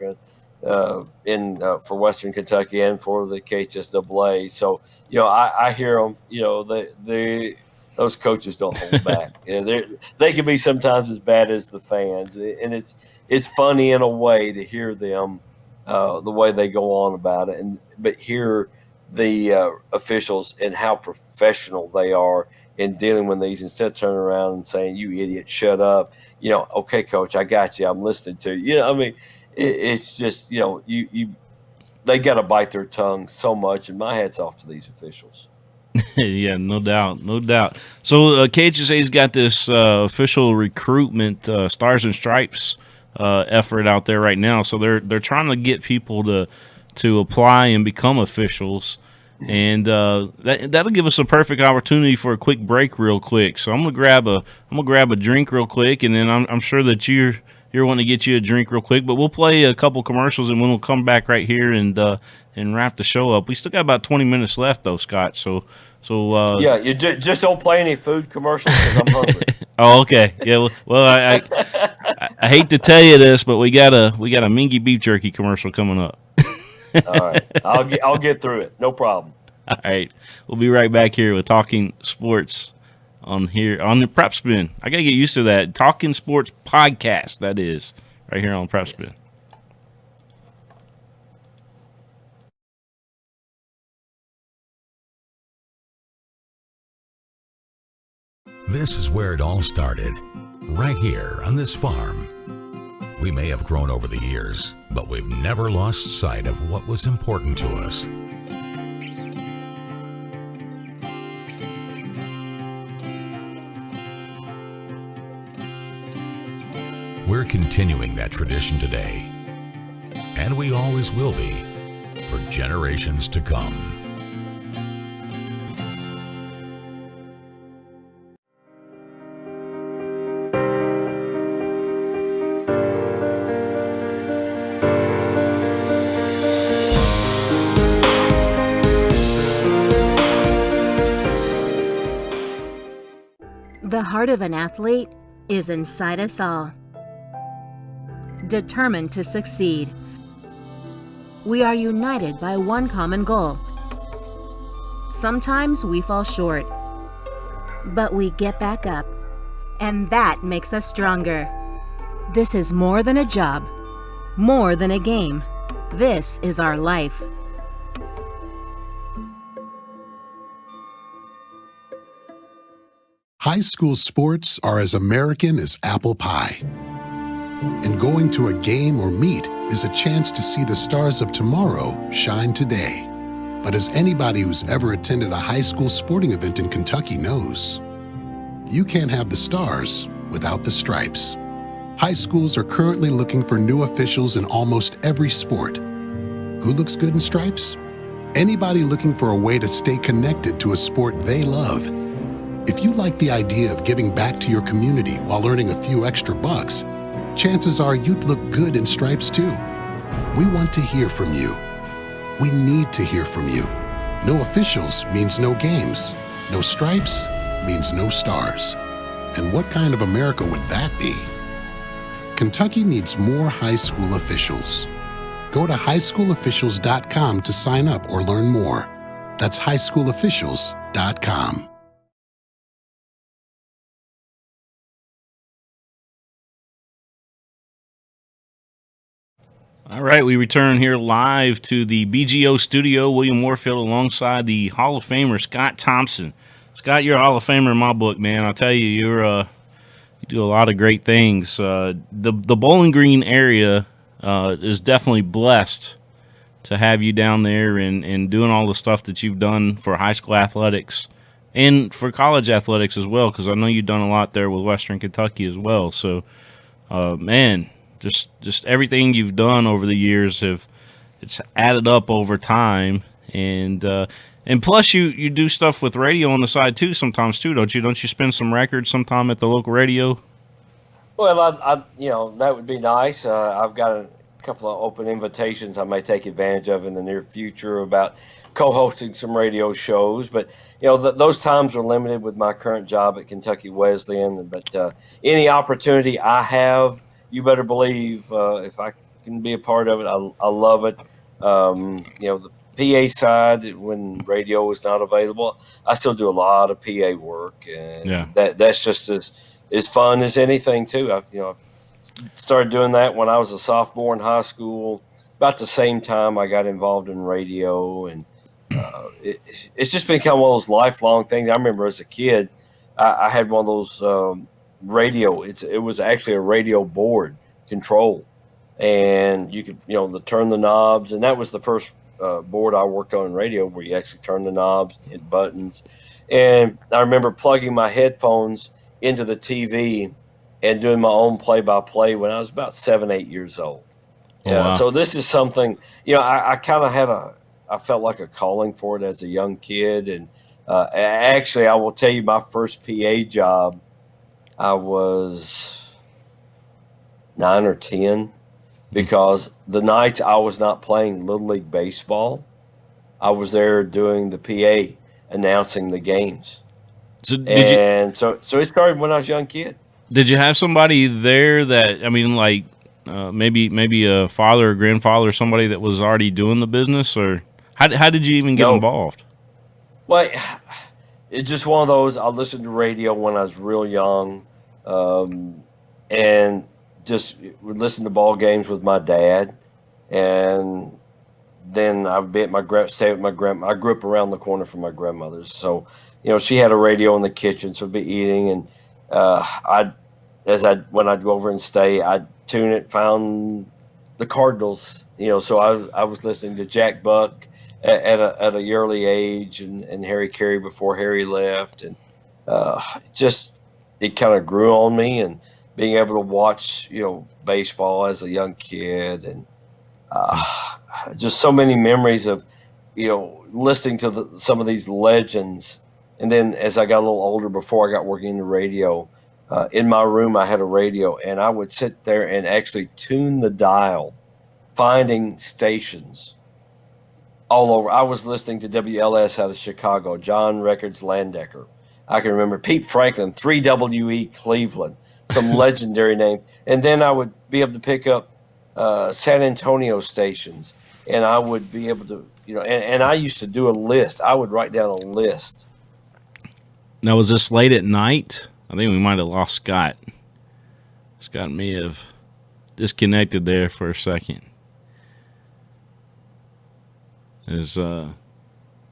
in for Western Kentucky and for the KHSAA. So I hear them. They those coaches don't hold back. They can be sometimes as bad as the fans, and it's funny in a way to hear them the way they go on about it, but hear the officials and how professional they are in dealing with these. Instead of turning around and saying, "You idiot, shut up," okay, coach, I got you. I'm listening to you. I mean, it's just you they got to bite their tongue so much, and my hat's off to these officials. Yeah, no doubt, no doubt. So KHSA's got this official recruitment Stars and Stripes effort out there right now. So they're trying to get people to apply and become officials, and that'll give us a perfect opportunity for a quick break, real quick. So I'm gonna grab a drink real quick, and then I'm sure that you're wanting to get you a drink real quick. But we'll play a couple commercials, and then we'll come back right here and wrap the show up. We still got about 20 minutes left, though, Scott. So Yeah, you just don't play any food commercials because I'm hungry. oh, okay, yeah. Well, I hate to tell you this, but we got a Mingy beef jerky commercial coming up. All right, I'll get through it. No problem. All right, we'll be right back here with Talking Sports on the PrepSpin. I gotta get used to that Talking Sports podcast. That is right here on PrepSpin. This is where it all started, right here on this farm. We may have grown over the years, but we've never lost sight of what was important to us. We're continuing that tradition today, and we always will be for generations to come. The heart of an athlete is inside us all, determined to succeed. We are united by one common goal. Sometimes we fall short, but we get back up, and that makes us stronger. This is more than a job, more than a game. This is our life. High school sports are as American as apple pie. And going to a game or meet is a chance to see the stars of tomorrow shine today. But as anybody who's ever attended a high school sporting event in Kentucky knows, you can't have the stars without the stripes. High schools are currently looking for new officials in almost every sport. Who looks good in stripes? Anybody looking for a way to stay connected to a sport they love. If you like the idea of giving back to your community while earning a few extra bucks, chances are you'd look good in stripes too. We want to hear from you. We need to hear from you. No officials means no games. No stripes means no stars. And what kind of America would that be? Kentucky needs more high school officials. Go to highschoolofficials.com to sign up or learn more. That's highschoolofficials.com. All right, we return here live to the BGO studio. William Warfield alongside the Hall of Famer Scott Thompson. Scott, you're a Hall of Famer in my book, man. I'll tell you, you do a lot of great things. The Bowling Green area is definitely blessed to have you down there and doing all the stuff that you've done for high school athletics and for college athletics as well, because I know you've done a lot there with Western Kentucky as well. So, man, just everything you've done over the years it's added up over time, and plus you do stuff with radio on the side too sometimes too, don't you? Don't you spin some records sometime at the local radio? Well, I that would be nice. I've got a couple of open invitations I may take advantage of in the near future about co-hosting some radio shows, but those times are limited with my current job at Kentucky Wesleyan. But any opportunity I have, you better believe if I can be a part of it, I love it. The PA side, when radio is not available, I still do a lot of PA work, and that's just as fun as anything too. I started doing that when I was a sophomore in high school. About the same time I got involved in radio, and it's just become one of those lifelong things. I remember as a kid, I had one of those radio. It was actually a radio board control, and you could turn the knobs, and that was the first board I worked on in radio, where you actually turn the knobs, hit buttons. And I remember plugging my headphones into the TV and doing my own play-by-play when I was about 7, 8 years old. Oh, wow. So this is something, I kind of I felt like a calling for it as a young kid. And actually, I will tell you, my first PA job, I was 9 or 10, because the nights I was not playing Little League Baseball, I was there doing the PA, announcing the games. So So it started when I was a young kid. did you have somebody there that, I mean, like maybe a father or grandfather or somebody that was already doing the business, or how did you even get No. involved? Well, it's just one of those. I listened to radio when I was real young, and just would listen to ball games with my dad, and then I'd be at stay with my grandma. I grew up around the corner from my grandmother's, so she had a radio in the kitchen, so I'd be eating, and when I'd go over and stay, I'd tune it, found the Cardinals, so I was listening to Jack Buck at a early age, and Harry Carey before Harry left, and it kind of grew on me, and being able to watch baseball as a young kid, and just so many memories of listening to some of these legends. And then as I got a little older, before I got working in the radio, in my room I had a radio, and I would sit there and actually tune the dial, finding stations all over. I was listening to WLS out of Chicago, John Records Landecker. I can remember Pete Franklin, 3WE Cleveland, some legendary name. And then I would be able to pick up San Antonio stations, and I would be able to, and I used to do a list. I would write down a list. Now, was this late at night? I think we might have lost Scott. Scott may have disconnected there for a second. As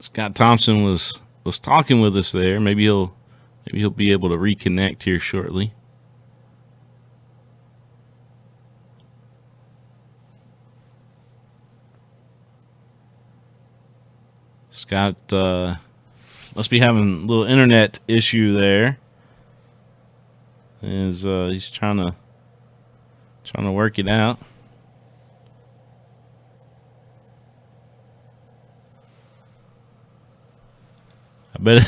Scott Thompson was talking with us there, maybe he'll be able to reconnect here shortly. Scott must be having a little internet issue there. As he's trying to work it out. I bet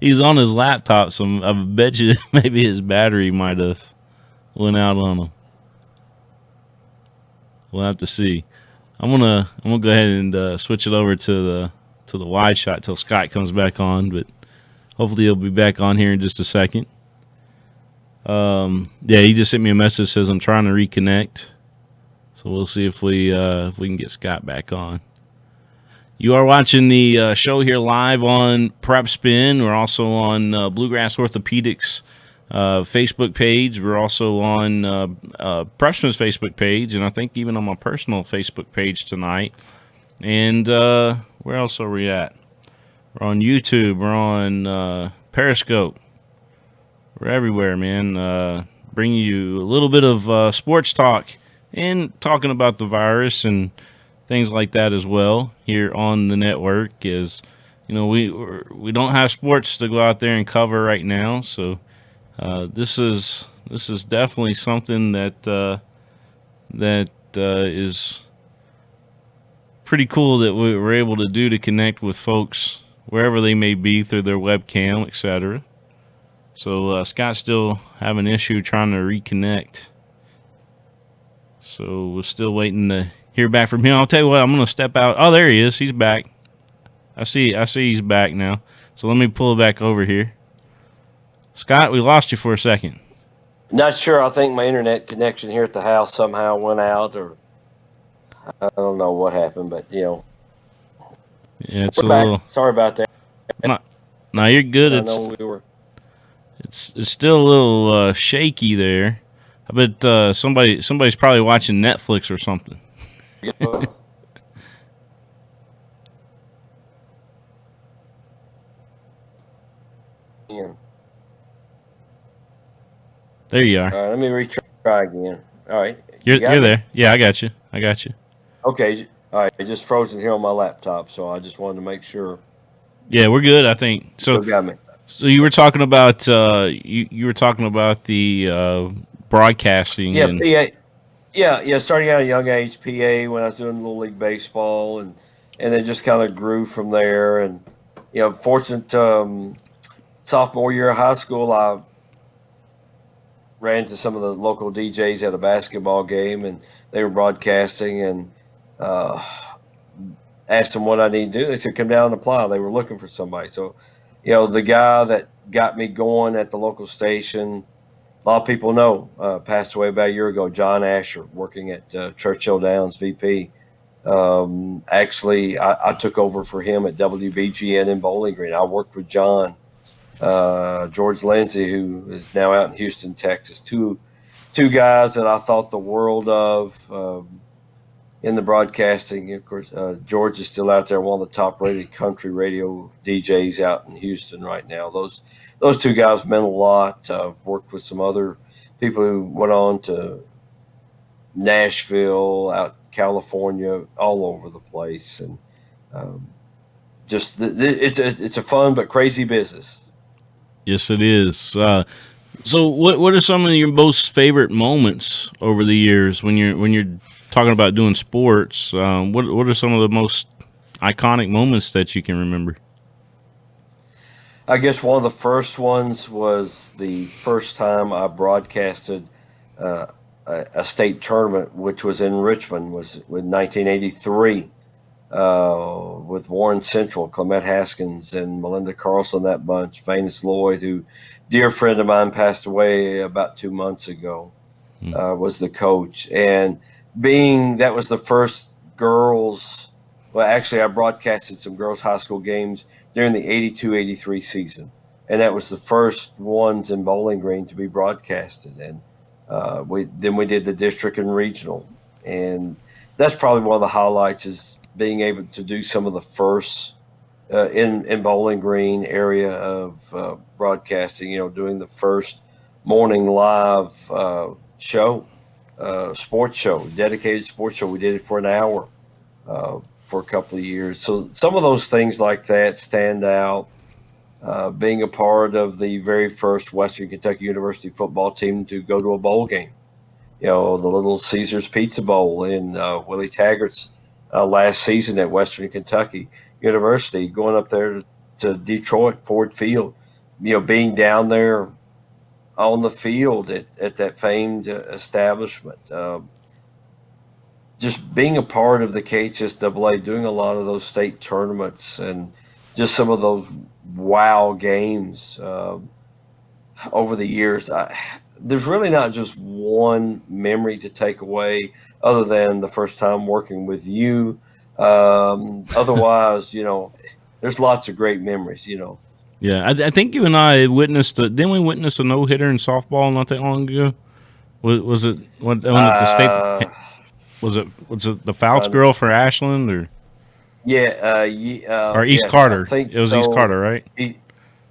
he's on his laptop, so I bet you maybe his battery might have went out on him. We'll have to see. I'm gonna go ahead and switch it over to the wide shot till Scott comes back on, but hopefully he'll be back on here in just a second. Yeah, he just sent me a message that says I'm trying to reconnect, so we'll see if we can get Scott back on. You are watching the show here live on PrepSpin. We're also on Bluegrass Orthopedics Facebook page. We're also on PrepSpin's Facebook page, and I think even on my personal Facebook page tonight. And where else are we at? We're on YouTube. We're on Periscope. We're everywhere, man. Bringing you a little bit of sports talk and talking about the virus and things like that as well here on the network. Is we don't have sports to go out there and cover right now, so this is definitely something that is pretty cool that we're able to do, to connect with folks wherever they may be through their webcam, etc. So Scott's still having an issue trying to reconnect. So we're still waiting to hear back from him. I'll tell you what, I'm going to step out. Oh, there he is. He's back. I see he's back now. So let me pull it back over here. Scott, we lost you for a second. Not sure. I think my internet connection here at the house somehow went out, or I don't know what happened, but Yeah, it's we're back. Sorry about that. No, you're good. It's It's still a little shaky there. I bet somebody's probably watching Netflix or something. Yeah. There you are. All right, let me retry again. All right. You're got me? there. Yeah, I got you. Okay. All right, it just frozen here on my laptop, so I just wanted to make sure. Yeah, we're good, I think. So Still got me. so you were talking about you were talking about the broadcasting Yeah, and PA. Yeah. Starting out at a young age, PA when I was doing little league baseball, and then just kind of grew from there. And fortunate sophomore year of high school, I ran to some of the local DJs at a basketball game, and they were broadcasting, and uh, asked them what I need to do. They said, "Come down and apply." They were looking for somebody. So, the guy that got me going at the local station, a lot of people know, passed away about a year ago. John Asher, working at Churchill Downs, VP. Actually, I took over for him at WBGN in Bowling Green. I worked with John, George Lindsay, who is now out in Houston, Texas. Two guys that I thought the world of. In the broadcasting. Of course, George is still out there, one of the top rated country radio DJs out in Houston right now. Those two guys meant a lot. Worked with some other people who went on to Nashville, out California, all over the place, and um, it's a fun but crazy business. yes, it is. So what are some of your most favorite moments over the years when you're talking about doing sports? What are some of the most iconic moments that you can remember? I guess one of the first ones was the first time I broadcasted uh, a state tournament, which was in Richmond, was in 1983, with Warren Central, Clement Haskins, and Melinda Carlson, that bunch. Venus Lloyd, who, dear friend of mine, passed away about 2 months ago, Hmm. was the coach. And being that was the first girls, well, actually, I broadcasted some girls' high school games during the 82-83 season. And that was the first ones in Bowling Green to be broadcasted. And we did the district and regional. And that's probably one of the highlights is being able to do some of the first in Bowling Green area of broadcasting. Doing the first morning live show, sports show, dedicated sports show. We did it for an hour for a couple of years. So some of those things like that stand out. Being a part of the very first Western Kentucky University football team to go to a bowl game, the Little Caesars Pizza Bowl in Willie Taggart's last season at Western Kentucky University, going up there to Detroit Ford Field, being down there on the field at that famed establishment. Just being a part of the KHSAA, doing a lot of those state tournaments, and just some of those wow games over the years. There's really not just one memory to take away, other than the first time working with you. Otherwise, there's lots of great memories. Yeah, I think you and I witnessed. Didn't we witness a no hitter in softball not that long ago? Was it what on at the state? Uh, Was it the Fouts trying to, girl for Ashland yeah, or East yes, I Carter? think It was East so. Carter, right?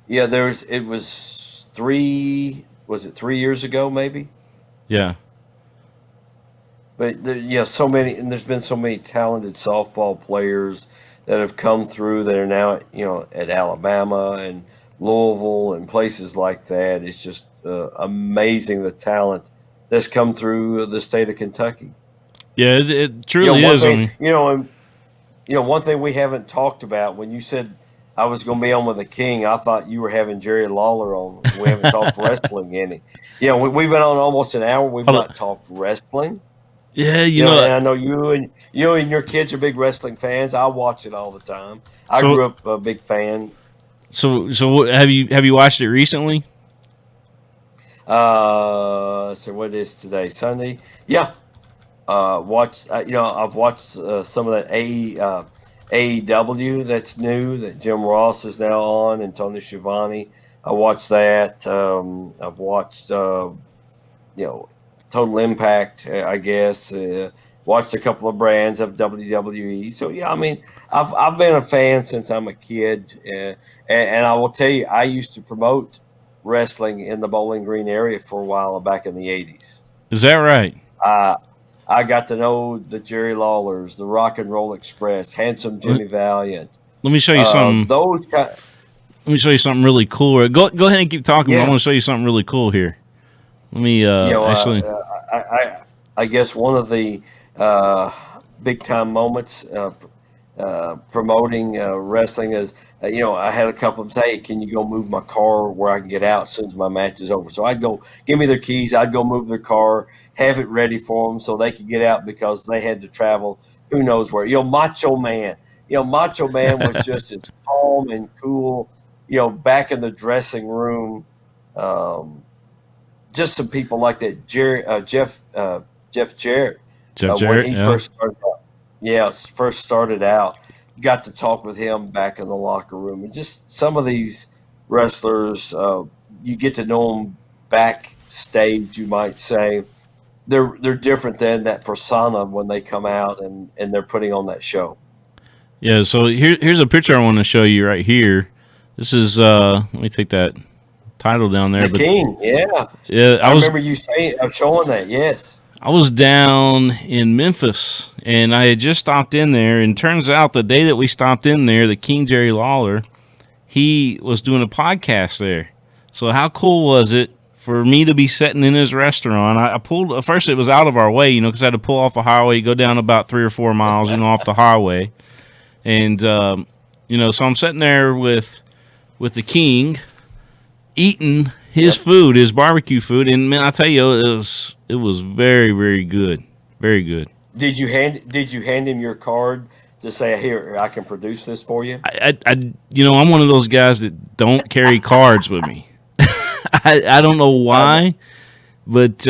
Yeah, it was was it 3 years ago, maybe? Yeah. But so many, and there's been so many talented softball players that have come through that are now, at Alabama and Louisville and places like that. It's just amazing the talent that's come through the state of Kentucky. Yeah, it truly One is. I thing, mean, and one thing we haven't talked about, when you said I was going to be on with the King, I thought you were having Jerry Lawler on. We haven't talked wrestling any. We've been on almost an hour. We've hold on. not talked wrestling. Yeah, And I know you and your kids are big wrestling fans. I watch it all the time. I so grew up a big fan. have you watched it recently? So what is today? Sunday? Yeah. Watch. I've watched some of that AEW that's new that Jim Ross is now on, and Tony Schiavone. I watched that. I've watched you know Total Impact, I guess. Watched a couple of brands of WWE. So yeah, I mean, I've been a fan since I'm a kid, and I will tell you, I used to promote wrestling in the Bowling Green area for a while back in the '80s. Is that right? Uh, I got to know the Jerry Lawlers, the Rock and Roll Express, Handsome Let, Jimmy Valiant. let me show you something. Those kind, Let me show you something really cool. Go ahead and keep talking. But I yeah. want to show you something really cool here. Let me You know, actually. I guess one of the uh, big time moments promoting wrestling is, I had a couple of them say, hey, can you go move my car where I can get out as soon as my match is over? So I'd go give me their keys. I'd go move their car, have it ready for them so they could get out because they had to travel who knows where. Macho Man. Macho Man was just as calm and cool, back in the dressing room. Um, just some people like that. Jeff Jarrett, Jeff when Jarrett. he Yeah. first started out, got to talk with him back in the locker room, and just some of these wrestlers, you get to know them backstage. You might say they're different than that persona when they come out and they're putting on that show. Yeah. So here's a picture I want to show you right here. This is let me take that title down there. The But King, yeah, yeah, I remember you saying showing that. Yes, I was down in Memphis, and I had just stopped in there. And turns out the day that we stopped in there, the King Jerry Lawler, he was doing a podcast there. So how cool was it for me to be sitting in his restaurant? I pulled at first; it was out of our way, because I had to pull off the highway, go down about 3 or 4 miles, off the highway, and so I'm sitting there with the King, eating his food, his barbecue food, and man, I tell you, it was very, very good, very good. Did you hand him your card to say, here, I can produce this for you? I'm one of those guys that don't carry cards with me. I don't know why, but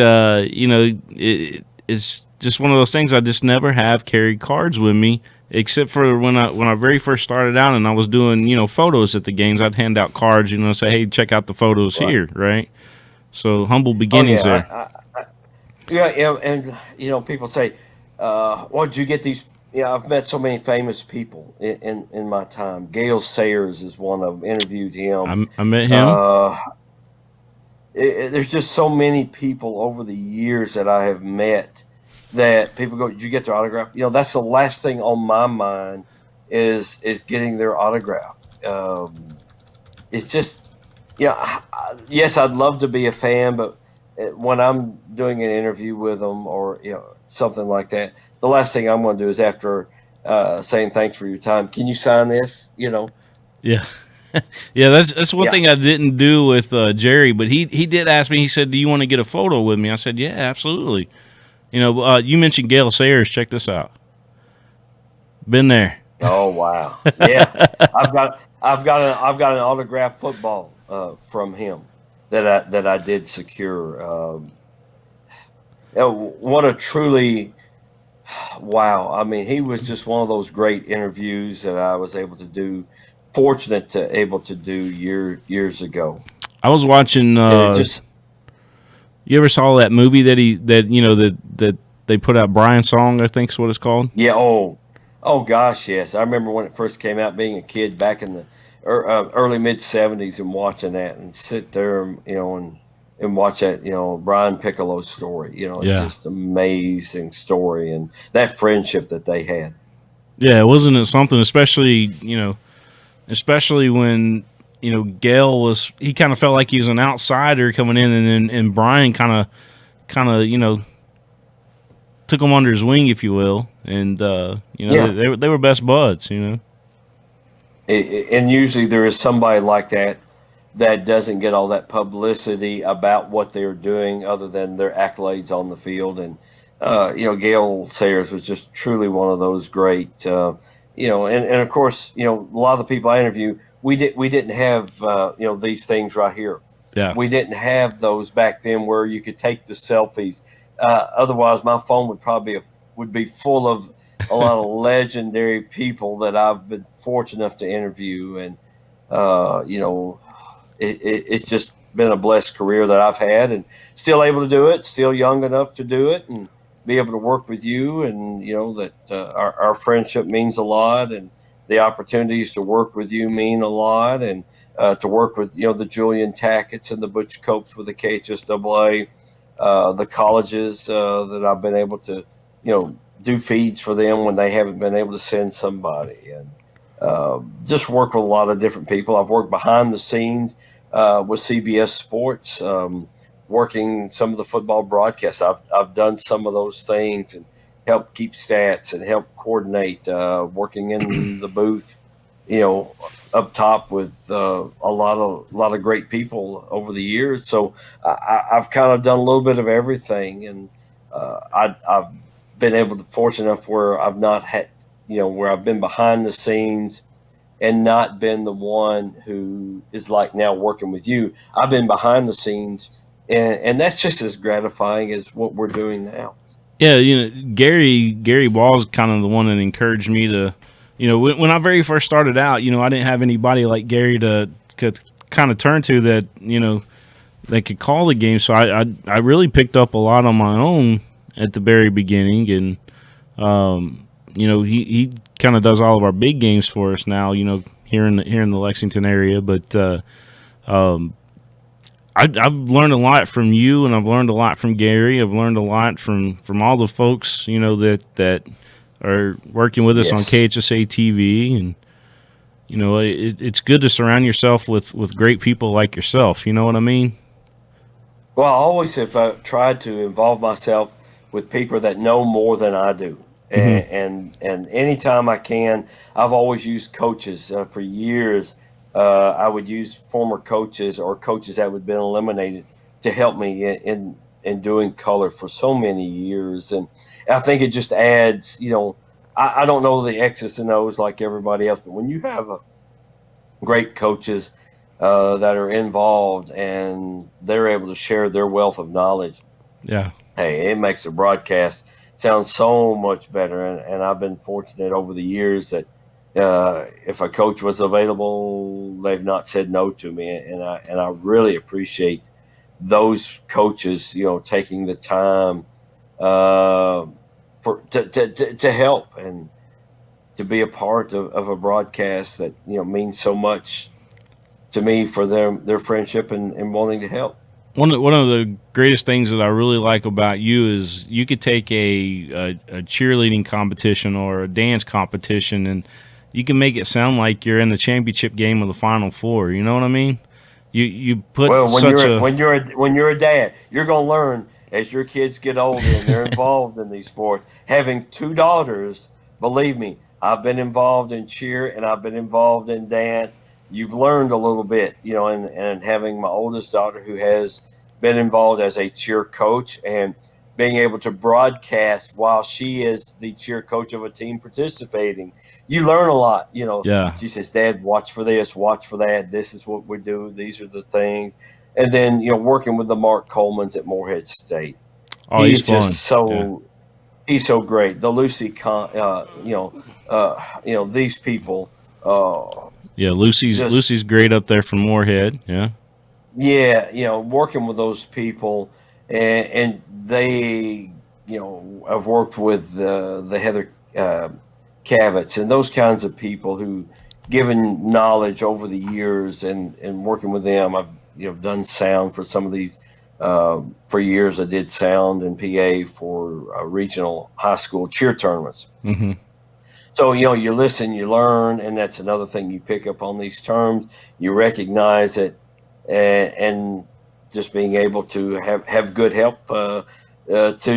it's just one of those things. I just never have carried cards with me, except for when I very first started out and I was doing photos at the games. I'd hand out cards, say, hey, check out the photos here, right? So humble beginnings there. And people say, well, did you get these? I've met so many famous people in my time. Gale Sayers is one of them. Interviewed him. I met him. There's just so many people over the years that I have met that people go, did you get their autograph? That's the last thing on my mind is getting their autograph. It's just, yes, I'd love to be a fan, but when I'm doing an interview with them or something like that, the last thing I'm going to do is after saying thanks for your time, can you sign this? Yeah. Yeah, that's one thing I didn't do with Jerry, but he did ask me. He said, do you want to get a photo with me? I said, yeah, absolutely. You mentioned Gale Sayers. Check this out. Been there. Oh wow! Yeah, I've got an autographed football from him that I did secure. What a truly wow! I mean, he was just one of those great interviews that I was able to do. Fortunate to able to do years ago. I was watching. You ever saw that movie that they put out, Brian Song, I think is what it's called? Yeah. Oh gosh, yes. I remember when it first came out, being a kid back in the early mid '70s, and watching that and sit there, and watch that, Brian Piccolo's story. Just amazing story, and that friendship that they had. Yeah, wasn't it something? Especially when Gale was, he kind of felt like he was an outsider coming in, and Brian kind of took him under his wing, if you will, and they were best buds. And usually there is somebody like that doesn't get all that publicity about what they're doing, other than their accolades on the field. And Gale Sayers was just truly one of those great. And of course, a lot of the people I interview, we didn't have these things right here. Yeah, we didn't have those back then where you could take the selfies. Otherwise, my phone would be full of a lot of legendary people that I've been fortunate enough to interview, and it's just been a blessed career that I've had, and still able to do it, still young enough to do it, and be able to work with you, and that our friendship means a lot, and the opportunities to work with you mean a lot, and to work with the Julian Tackett's and the Butch Copes with the KHSAA, the colleges that I've been able to do feeds for them when they haven't been able to send somebody, and just work with a lot of different people. I've worked behind the scenes with CBS Sports, working some of the football broadcasts. I've done some of those things and help keep stats and help coordinate, working in the booth, up top with a lot of great people over the years. So I've kind of done a little bit of everything, and I've been able to fortunate enough where I've not had, where I've been behind the scenes and not been the one who is like now working with you. I've been behind the scenes, and that's just as gratifying as what we're doing now. Yeah, Gary Ball's kind of the one that encouraged me to, when I very first started out, I didn't have anybody like Gary to could kind of turn to that, that could call the game. So I really picked up a lot on my own at the very beginning, and he kind of does all of our big games for us now, here in the Lexington area. But I've learned a lot from you, and I've learned a lot from Gary. I've learned a lot from all the folks, that are working with us on Yes. KHSA TV, and it's good to surround yourself with great people like yourself. You know what I mean? Well, I always have tried to involve myself with people that know more than I do. Mm-hmm. And anytime I can, I've always used coaches for years. I would use former coaches or coaches that would have been eliminated to help me in doing color for so many years. And I think it just adds, I don't know the X's and O's like everybody else, but when you have great coaches that are involved and they're able to share their wealth of knowledge, Yeah. hey, it makes the broadcast sound so much better. And I've been fortunate over the years that if a coach was available, they've not said no to me, and I really appreciate those coaches, taking the time for to help and to be a part of a broadcast that means so much to me for their friendship and wanting to help. One of the greatest things that I really like about you is you could take a cheerleading competition or a dance competition, and you can make it sound like you're in the championship game of the Final Four. You know what I mean? You put Well, such a when you're a dad, you're gonna learn as your kids get older and they're involved in these sports. Having two daughters, believe me, I've been involved in cheer and I've been involved in dance. You've learned a little bit, and having my oldest daughter who has been involved as a cheer coach and being able to broadcast while she is the cheer coach of a team participating, you learn a lot. yeah. She says, "Dad, watch for this, watch for that. This is what we do. These are the things." And then, working with the Mark Colemans at Morehead State, Oh, he's he's just fun. Yeah. he's so great. The Lucy, these people, Yeah, just Lucy's great up there from Moorhead. Yeah. yeah, working with those people, and they, I've worked with the Heather Cavitts and those kinds of people who given knowledge over the years, and working with them. I've done sound for some of these. For years, I did sound and PA for regional high school cheer tournaments. Mm-hmm. So, you listen, you learn, and that's another thing you pick up on these terms. You recognize it, and just being able to have good help to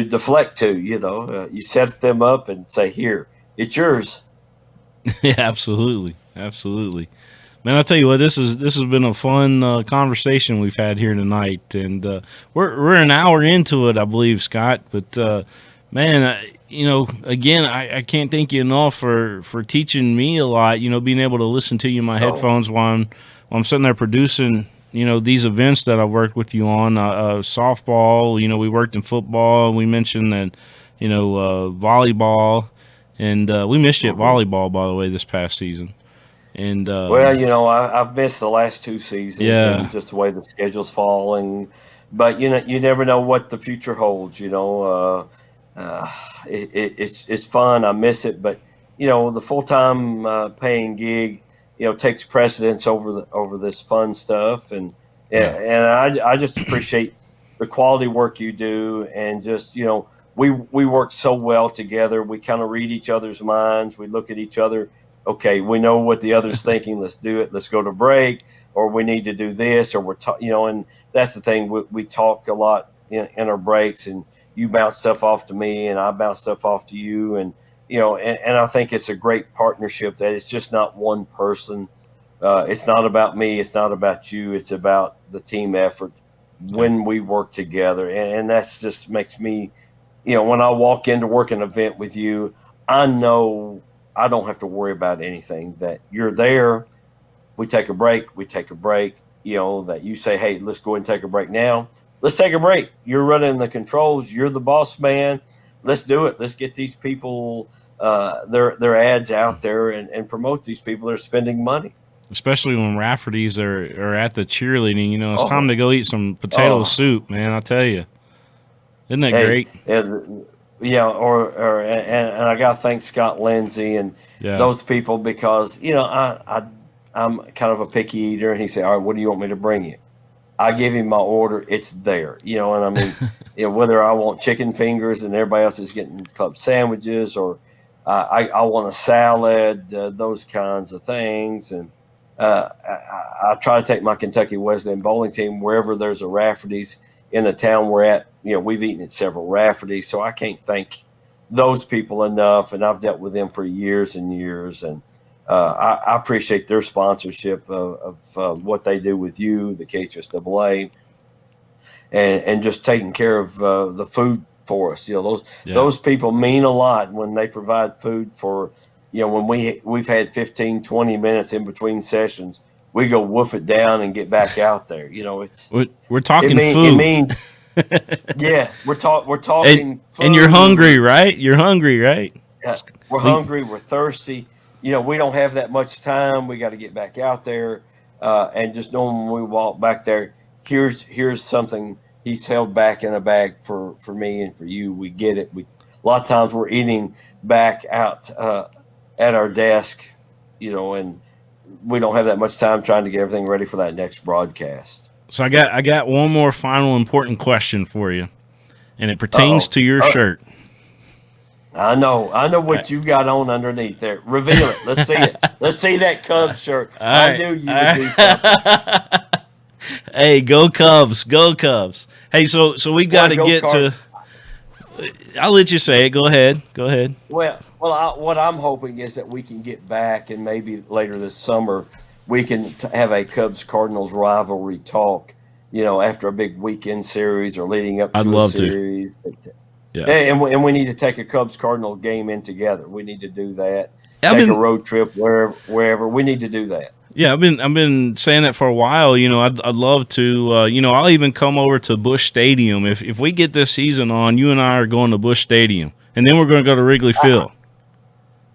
deflect to. You set them up and say, "Here, it's yours." Yeah, absolutely, absolutely. Man, I tell you what, this has been a fun conversation we've had here tonight, and we're an hour into it, I believe, Scott. But man, again, I can't thank you enough for teaching me a lot. Being able to listen to you in my Oh, headphones while I'm sitting there producing. These events that I've worked with you on, softball. We worked in football. We mentioned that, volleyball, and we missed you at mhm. volleyball, by the way, this past season. And Well, I've missed the last two seasons and yeah, just the way the schedules fall, but you never know what the future holds. It's fun. I miss it, but the full time paying gig, takes precedence over this fun stuff, yeah, and I just appreciate the quality work you do, and just we work so well together. We kind of read each other's minds. We look at each other. Okay, we know what the other's thinking. Let's do it. Let's go to break, or we need to do this, or and that's the thing. We talk a lot in our breaks, and you bounce stuff off to me, and I bounce stuff off to you, and and I think it's a great partnership that it's just not one person. It's not about me. It's not about you. It's about the team effort when we work together, and that's just makes me, when I walk in to work an event with you, I know I don't have to worry about anything. That you're there, we take a break, that you say, hey, let's go ahead and take a break now. Let's take a break. You're running the controls. You're the boss man. Let's do it. Let's get these people their ads out there and promote these people that are spending money. Especially when Rafferty's are at the cheerleading. It's time to go eat some potato soup, man. I tell you. Isn't that great? Yeah, and I got to thank Scott Lindsay and those people because, I'm kind of a picky eater. And he said, all right, what do you want me to bring you? I give him my order. It's there, and I mean, whether I want chicken fingers and everybody else is getting club sandwiches or I want a salad, those kinds of things. And I try to take my Kentucky Wesleyan bowling team wherever there's a Rafferty's in the town we're at. We've eaten at several Rafferty's, so I can't thank those people enough. And I've dealt with them for years and years. And I appreciate their sponsorship of what they do with you, the KHSAA, and just taking care of the food for us. Those people mean a lot when they provide food for, when we've had 15, 20 minutes in between sessions, we go woof it down and get back out there. We're talking food. It means, yeah, we're talking food. And you're hungry, right? We're hungry. We're thirsty. We don't have that much time. We got to get back out there, and just knowing when we walk back there, here's something he's held back in a bag for me and for you. We get it. A lot of times we're eating back out at our desk, and we don't have that much time trying to get everything ready for that next broadcast. So I got one more final important question for you, and it pertains to your shirt. I know what you've got on underneath there. Reveal it. Let's see it. Let's see that Cubs shirt. I knew you would do something. Hey, go Cubs. Go Cubs. Hey, so we've got to get to – I'll let you say it. Go ahead. Well, what I'm hoping is that we can get back and maybe later this summer we can have a Cubs-Cardinals rivalry talk, after a big weekend series or leading up to a series. Yeah. And we need to take a Cubs-Cardinal game in together. We need to do that. Take a road trip wherever. We need to do that. Yeah, I've been saying that for a while. I'd love to. I'll even come over to Busch Stadium if we get this season on. You and I are going to Busch Stadium, and then we're going to go to Wrigley Field.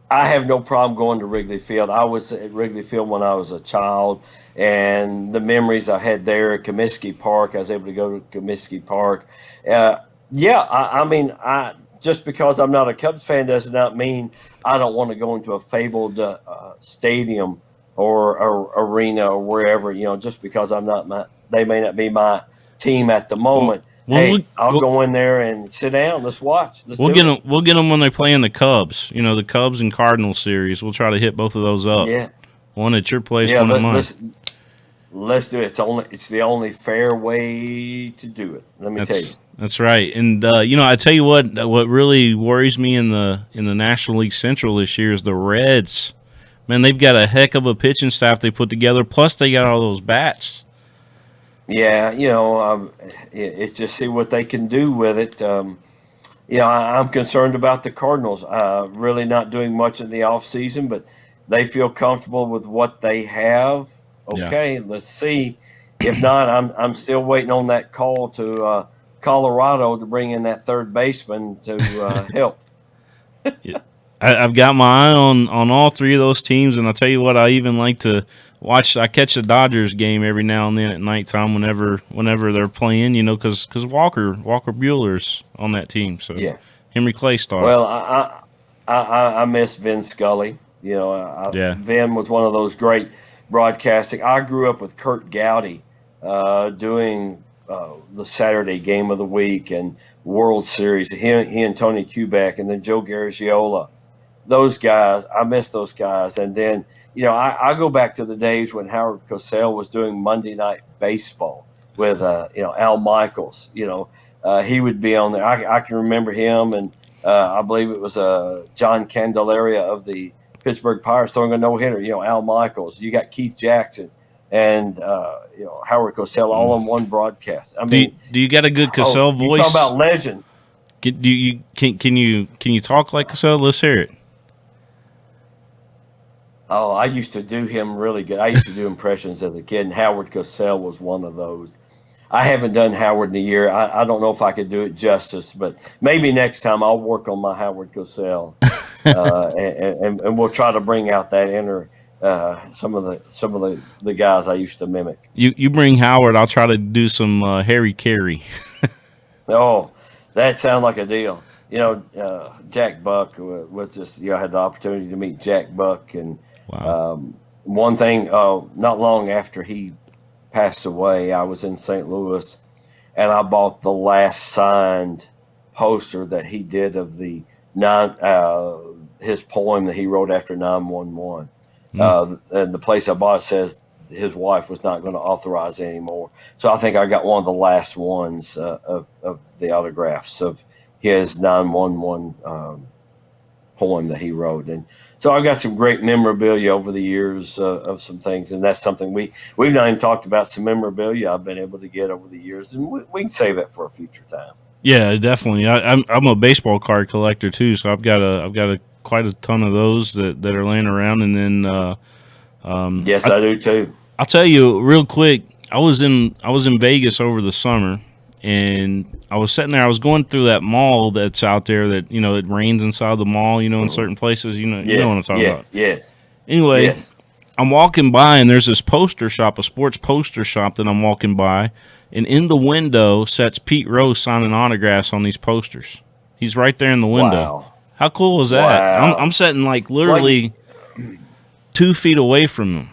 I have no problem going to Wrigley Field. I was at Wrigley Field when I was a child, and the memories I had there at Comiskey Park. I was able to go to Comiskey Park. Just because I'm not a Cubs fan does not mean I don't want to go into a fabled stadium or arena or wherever. Just because they may not be my team at the moment. I'll go in there and sit down. Let's watch. We'll get them when they play in the Cubs. The Cubs and Cardinals series. We'll try to hit both of those up. Yeah, one at your place, one at mine. Let's do it. It's the only fair way to do it. Let me tell you. That's right. And I tell you what really worries me in the National League Central this year is the Reds. Man, they've got a heck of a pitching staff they put together. Plus, they got all those bats. Yeah, it's just see what they can do with it. I'm concerned about the Cardinals. Really not doing much in the off season, but they feel comfortable with what they have. Okay, Let's see. If not, I'm still waiting on that call to Colorado to bring in that third baseman to help. Yeah. I've got my eye on all three of those teams, and I'll tell you what, I even like to watch. I catch the Dodgers game every now and then at nighttime whenever they're playing, because Walker Buehler's on that team. So yeah, Henry Clay started. Well, I miss Vin Scully. Vin was one of those great broadcasting. I grew up with Kurt Gowdy doing the Saturday game of the week and World Series. He and Tony Kubek, and then Joe Garagiola. Those guys, I miss those guys. And then, I go back to the days when Howard Cosell was doing Monday Night Baseball with, Al Michaels. He would be on there. I can remember him, and I believe it was John Candelaria of the Pittsburgh Pirates throwing a no-hitter. Al Michaels. You got Keith Jackson and Howard Cosell all on one broadcast. I mean, do you got a good Cosell voice? You talk about legend. Can you talk like Cosell? Let's hear it. Oh, I used to do him really good. I used to do impressions as a kid, and Howard Cosell was one of those. I haven't done Howard in a year. I don't know if I could do it justice, but maybe next time I'll work on my Howard Cosell, and we'll try to bring out that inner some of the guys I used to mimic. You bring Howard, I'll try to do some Harry Carey. Oh, that sounds like a deal. Jack Buck was just, I had the opportunity to meet Jack Buck, and Wow. One thing, not long after he passed away, I was in St. Louis, and I bought the last signed poster that he did of the his poem that he wrote after 9/11. And the place I bought says his wife was not going to authorize it anymore. So I think I got one of the last ones of the autographs of his 9/11 poem that he wrote. And so I got some great memorabilia over the years of some things, and that's something we've not even talked about, some memorabilia I've been able to get over the years, and we can save it for a future time. Yeah, definitely. I'm a baseball card collector too, so I've got quite a ton of those that are laying around. And then Yes, I do too. I'll tell you real quick. I was in Vegas over the summer, and I was sitting there. I was going through that mall that's out there that it rains inside the mall. In certain places. You know what I'm talking about. Yes. Anyway, Yes. I'm walking by, and there's this poster shop, a sports poster shop that I'm walking by, and in the window sits Pete Rose signing autographs on these posters. He's right there in the window. Wow. How cool is that? Wow. I'm sitting like literally 2 feet away from him.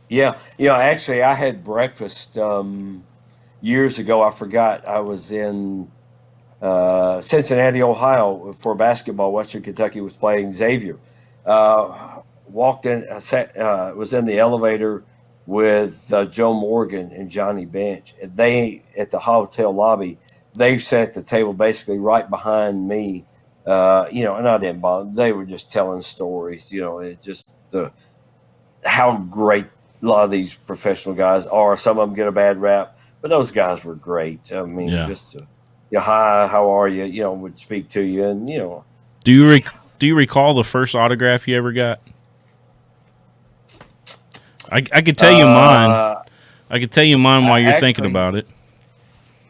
Yeah. Actually, I had breakfast years ago. I forgot I was in Cincinnati, Ohio for basketball. Western Kentucky was playing Xavier. Walked in, was in the elevator with Joe Morgan and Johnny Bench. And they, at the hotel lobby, they sat at the table basically right behind me. And I didn't bother. They were just telling stories. It just how great a lot of these professional guys are. Some of them get a bad rap, but those guys were great. I mean, just hi, how are you? Would speak to you, and Do you recall the first autograph you ever got? I could tell you mine. I could tell you mine while you're thinking about it.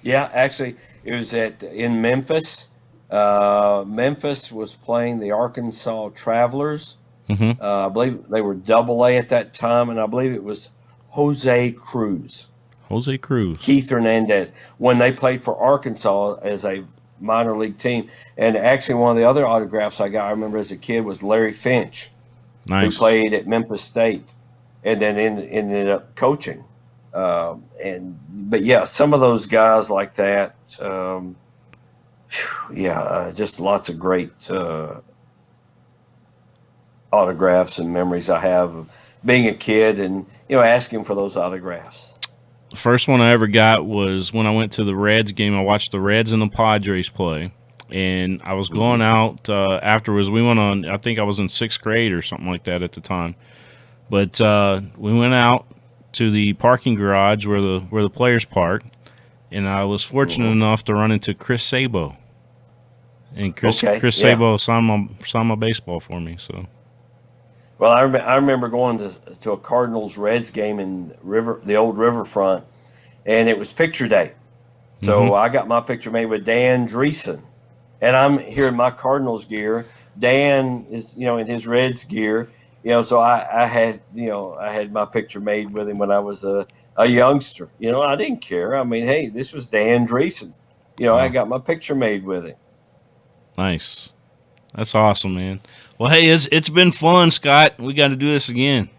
Yeah, actually, it was in Memphis. Memphis was playing the Arkansas Travelers. Mm-hmm. I believe they were AA at that time, and I believe it was Jose Cruz. Jose Cruz. Keith Hernandez, when they played for Arkansas as a minor league team. And actually, one of the other autographs I got, I remember as a kid, was Larry Finch, Nice. who played at Memphis State and then ended up coaching. But yeah, some of those guys like that, just lots of great autographs and memories I have of being a kid and asking for those autographs. The first one I ever got was when I went to the Reds game. I watched the Reds and the Padres play, and I was going out afterwards. We went on, I think I was in 6th grade or something like that at the time. But we went out to the parking garage where the players park, and I was fortunate enough to run into Chris Sabo. And Chris Sabo signed my baseball for me. So. Well, I remember going to a Cardinals-Reds game in the old Riverfront, and it was picture day. So I got my picture made with Dan Dreesen, and I'm here in my Cardinals gear. Dan is, in his Reds gear, so I had my picture made with him when I was a youngster. I didn't care. I mean, hey, this was Dan Dreesen. I got my picture made with him. Nice. That's awesome, man. Well, hey, it's been fun, Scott. We got to do this again.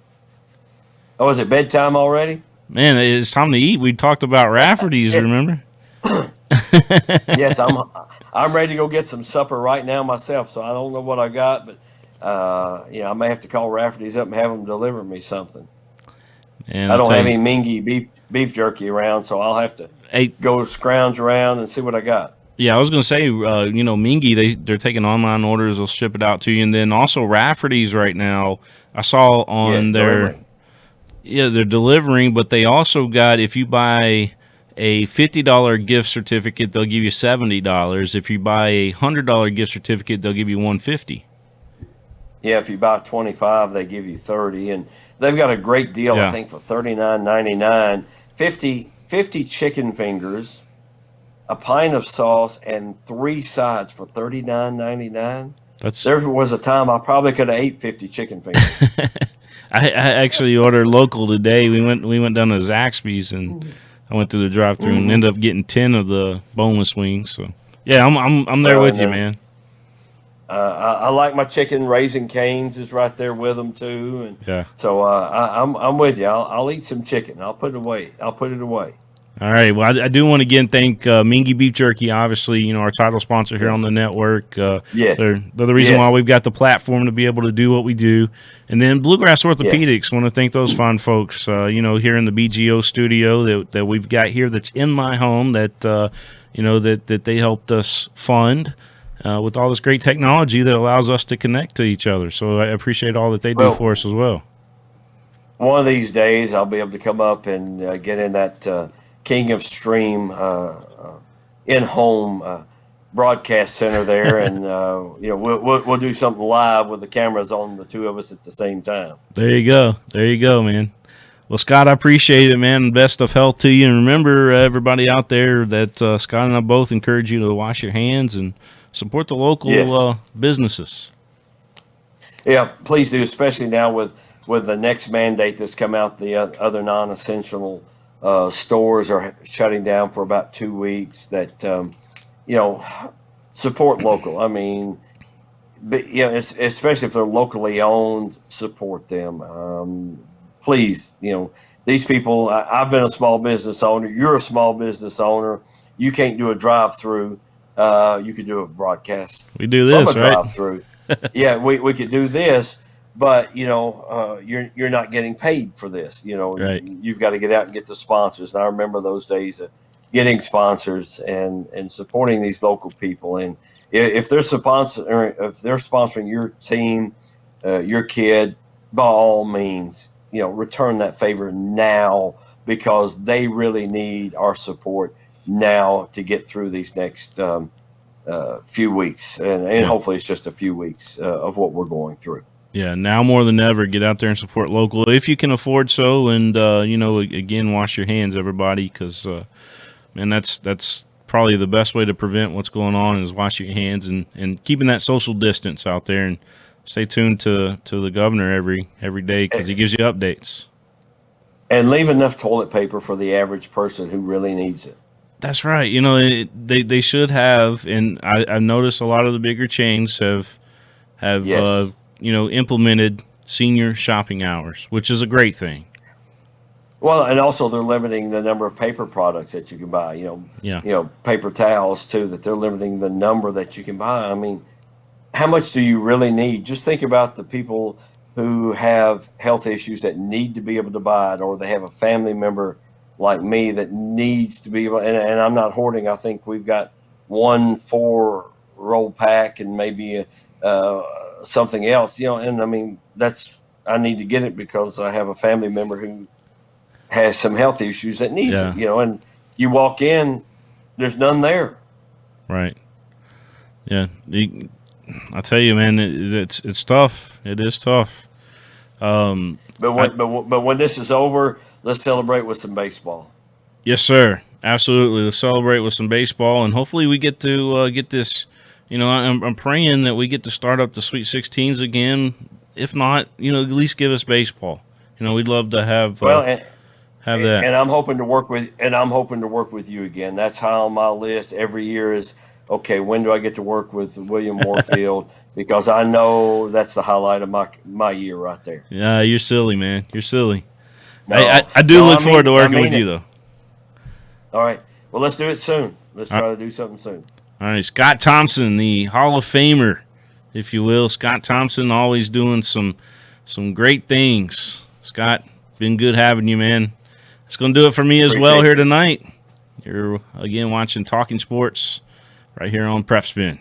Oh, is it bedtime already? Man, it's time to eat. We talked about Rafferty's, remember? Yes, I'm ready to go get some supper right now myself. So I don't know what I got, but I may have to call Rafferty's up and have them deliver me something. And I I'll don't tell have you, any Mingy beef jerky around, so I'll have to hey, go scrounge around and see what I got. yeah, I was gonna say, Mingy, they're taking online orders. They'll ship it out to you, and then also Rafferty's right now. I saw Yeah, on their delivering. yeah, they're delivering, but they also got if you buy a $50 gift certificate, they'll give you $70. If you buy a $100 gift certificate, they'll give you $150. Yeah, if you buy 25, they give you 30, and they've got a great deal. I Yeah, think for 39.99, 50 chicken fingers, a pint of sauce, and 3 sides for 39.99. that's. There was a time I probably could have ate 50 chicken fingers. I actually ordered local today. We went down to Zaxby's and I went through the drive-through and Hmm. ended up getting 10 of the boneless wings. So yeah, I'm there Well, with and you, then man. I like my chicken. Raising Cane's is right there with them too, and Yeah. so I'm with you. I'll eat some chicken. I'll put it away. I'll put it away. All right. Well, I do want to again thank Mingy Beef Jerky, obviously, our title sponsor here Yeah. on the network. Yes. They're the reason why Yes. we've got the platform to be able to do what we do. And then Bluegrass Yes. Orthopedics, want to thank those fine folks, here in the BGO studio that we've got here that's in my home that they helped us fund with all this great technology that allows us to connect to each other. So I appreciate all that they do Well, for us as well. one of these days I'll be able to come up and get in that King of Stream in-home broadcast center there, and we'll do something live with the cameras on the two of us at the same time. There you go. There you go, man. Well, Scott, I appreciate it, man. Best of health to you. And remember, everybody out there, that Scott and I both encourage you to wash your hands and support the local Yes. businesses. Yeah, please do, especially now with the next mandate that's come out. The other non-essential stores are shutting down for about 2 weeks. That you know, support local. I mean, but, especially if they're locally owned, support them. Please, these people. I've been a small business owner. You're a small business owner. You can't do a drive-through. You could do a broadcast We do from a this, right? drive-through. Yeah, we could do this, but you're not getting paid for this. Right. You've got to get out and get the sponsors. And I remember those days of getting sponsors and supporting these local people. And if they're sponsoring your team, your kid, by all means, return that favor now, because they really need our support now to get through these next few weeks, and Yeah. hopefully it's just a few weeks of what we're going through. Yeah. Now more than ever, get out there and support local if you can afford so. And, again, wash your hands, everybody, because, man, that's probably the best way to prevent what's going on is wash your hands and keeping that social distance out there. And stay tuned to the governor every day because he gives you updates. And leave enough toilet paper for the average person who really needs it. That's right. They should have, and I noticed a lot of the bigger chains have Yes. implemented senior shopping hours, which is a great thing. Well, and also they're limiting the number of paper products that you can buy. Yeah, Paper towels too. That they're limiting the number that you can buy. I mean, how much do you really need? Just think about the people who have health issues that need to be able to buy it, or they have a family member like me that needs to be able. And I'm not hoarding. I think we've got 1 4 roll pack and maybe something else. And I mean I need to get it because I have a family member who has some health issues that needs it. yeah, And you walk in, there's none there. right. Yeah, I tell you, man, it's tough. It is tough. But I, when this is over, let's celebrate with some baseball. yes, sir. Absolutely. Let's celebrate with some baseball, and hopefully we get to get this. I'm praying that we get to start up the Sweet 16s again. If not, at least give us baseball. We'd love to have Well, have that. and I'm hoping to work with you again. That's high on my list every year. Is okay. When do I get to work with William Warfield? Because I know that's the highlight of my year right there. Yeah, you're silly, man. You're silly. I do look forward to working with you, though. All right. Well, let's do it soon. Let's try to do something soon. All right, Scott Thompson, the Hall of Famer, if you will. Scott Thompson always doing some great things. Scott, been good having you, man. It's going to do it for me as well here tonight. You're, again, watching Talking Sports right here on PrepSpin.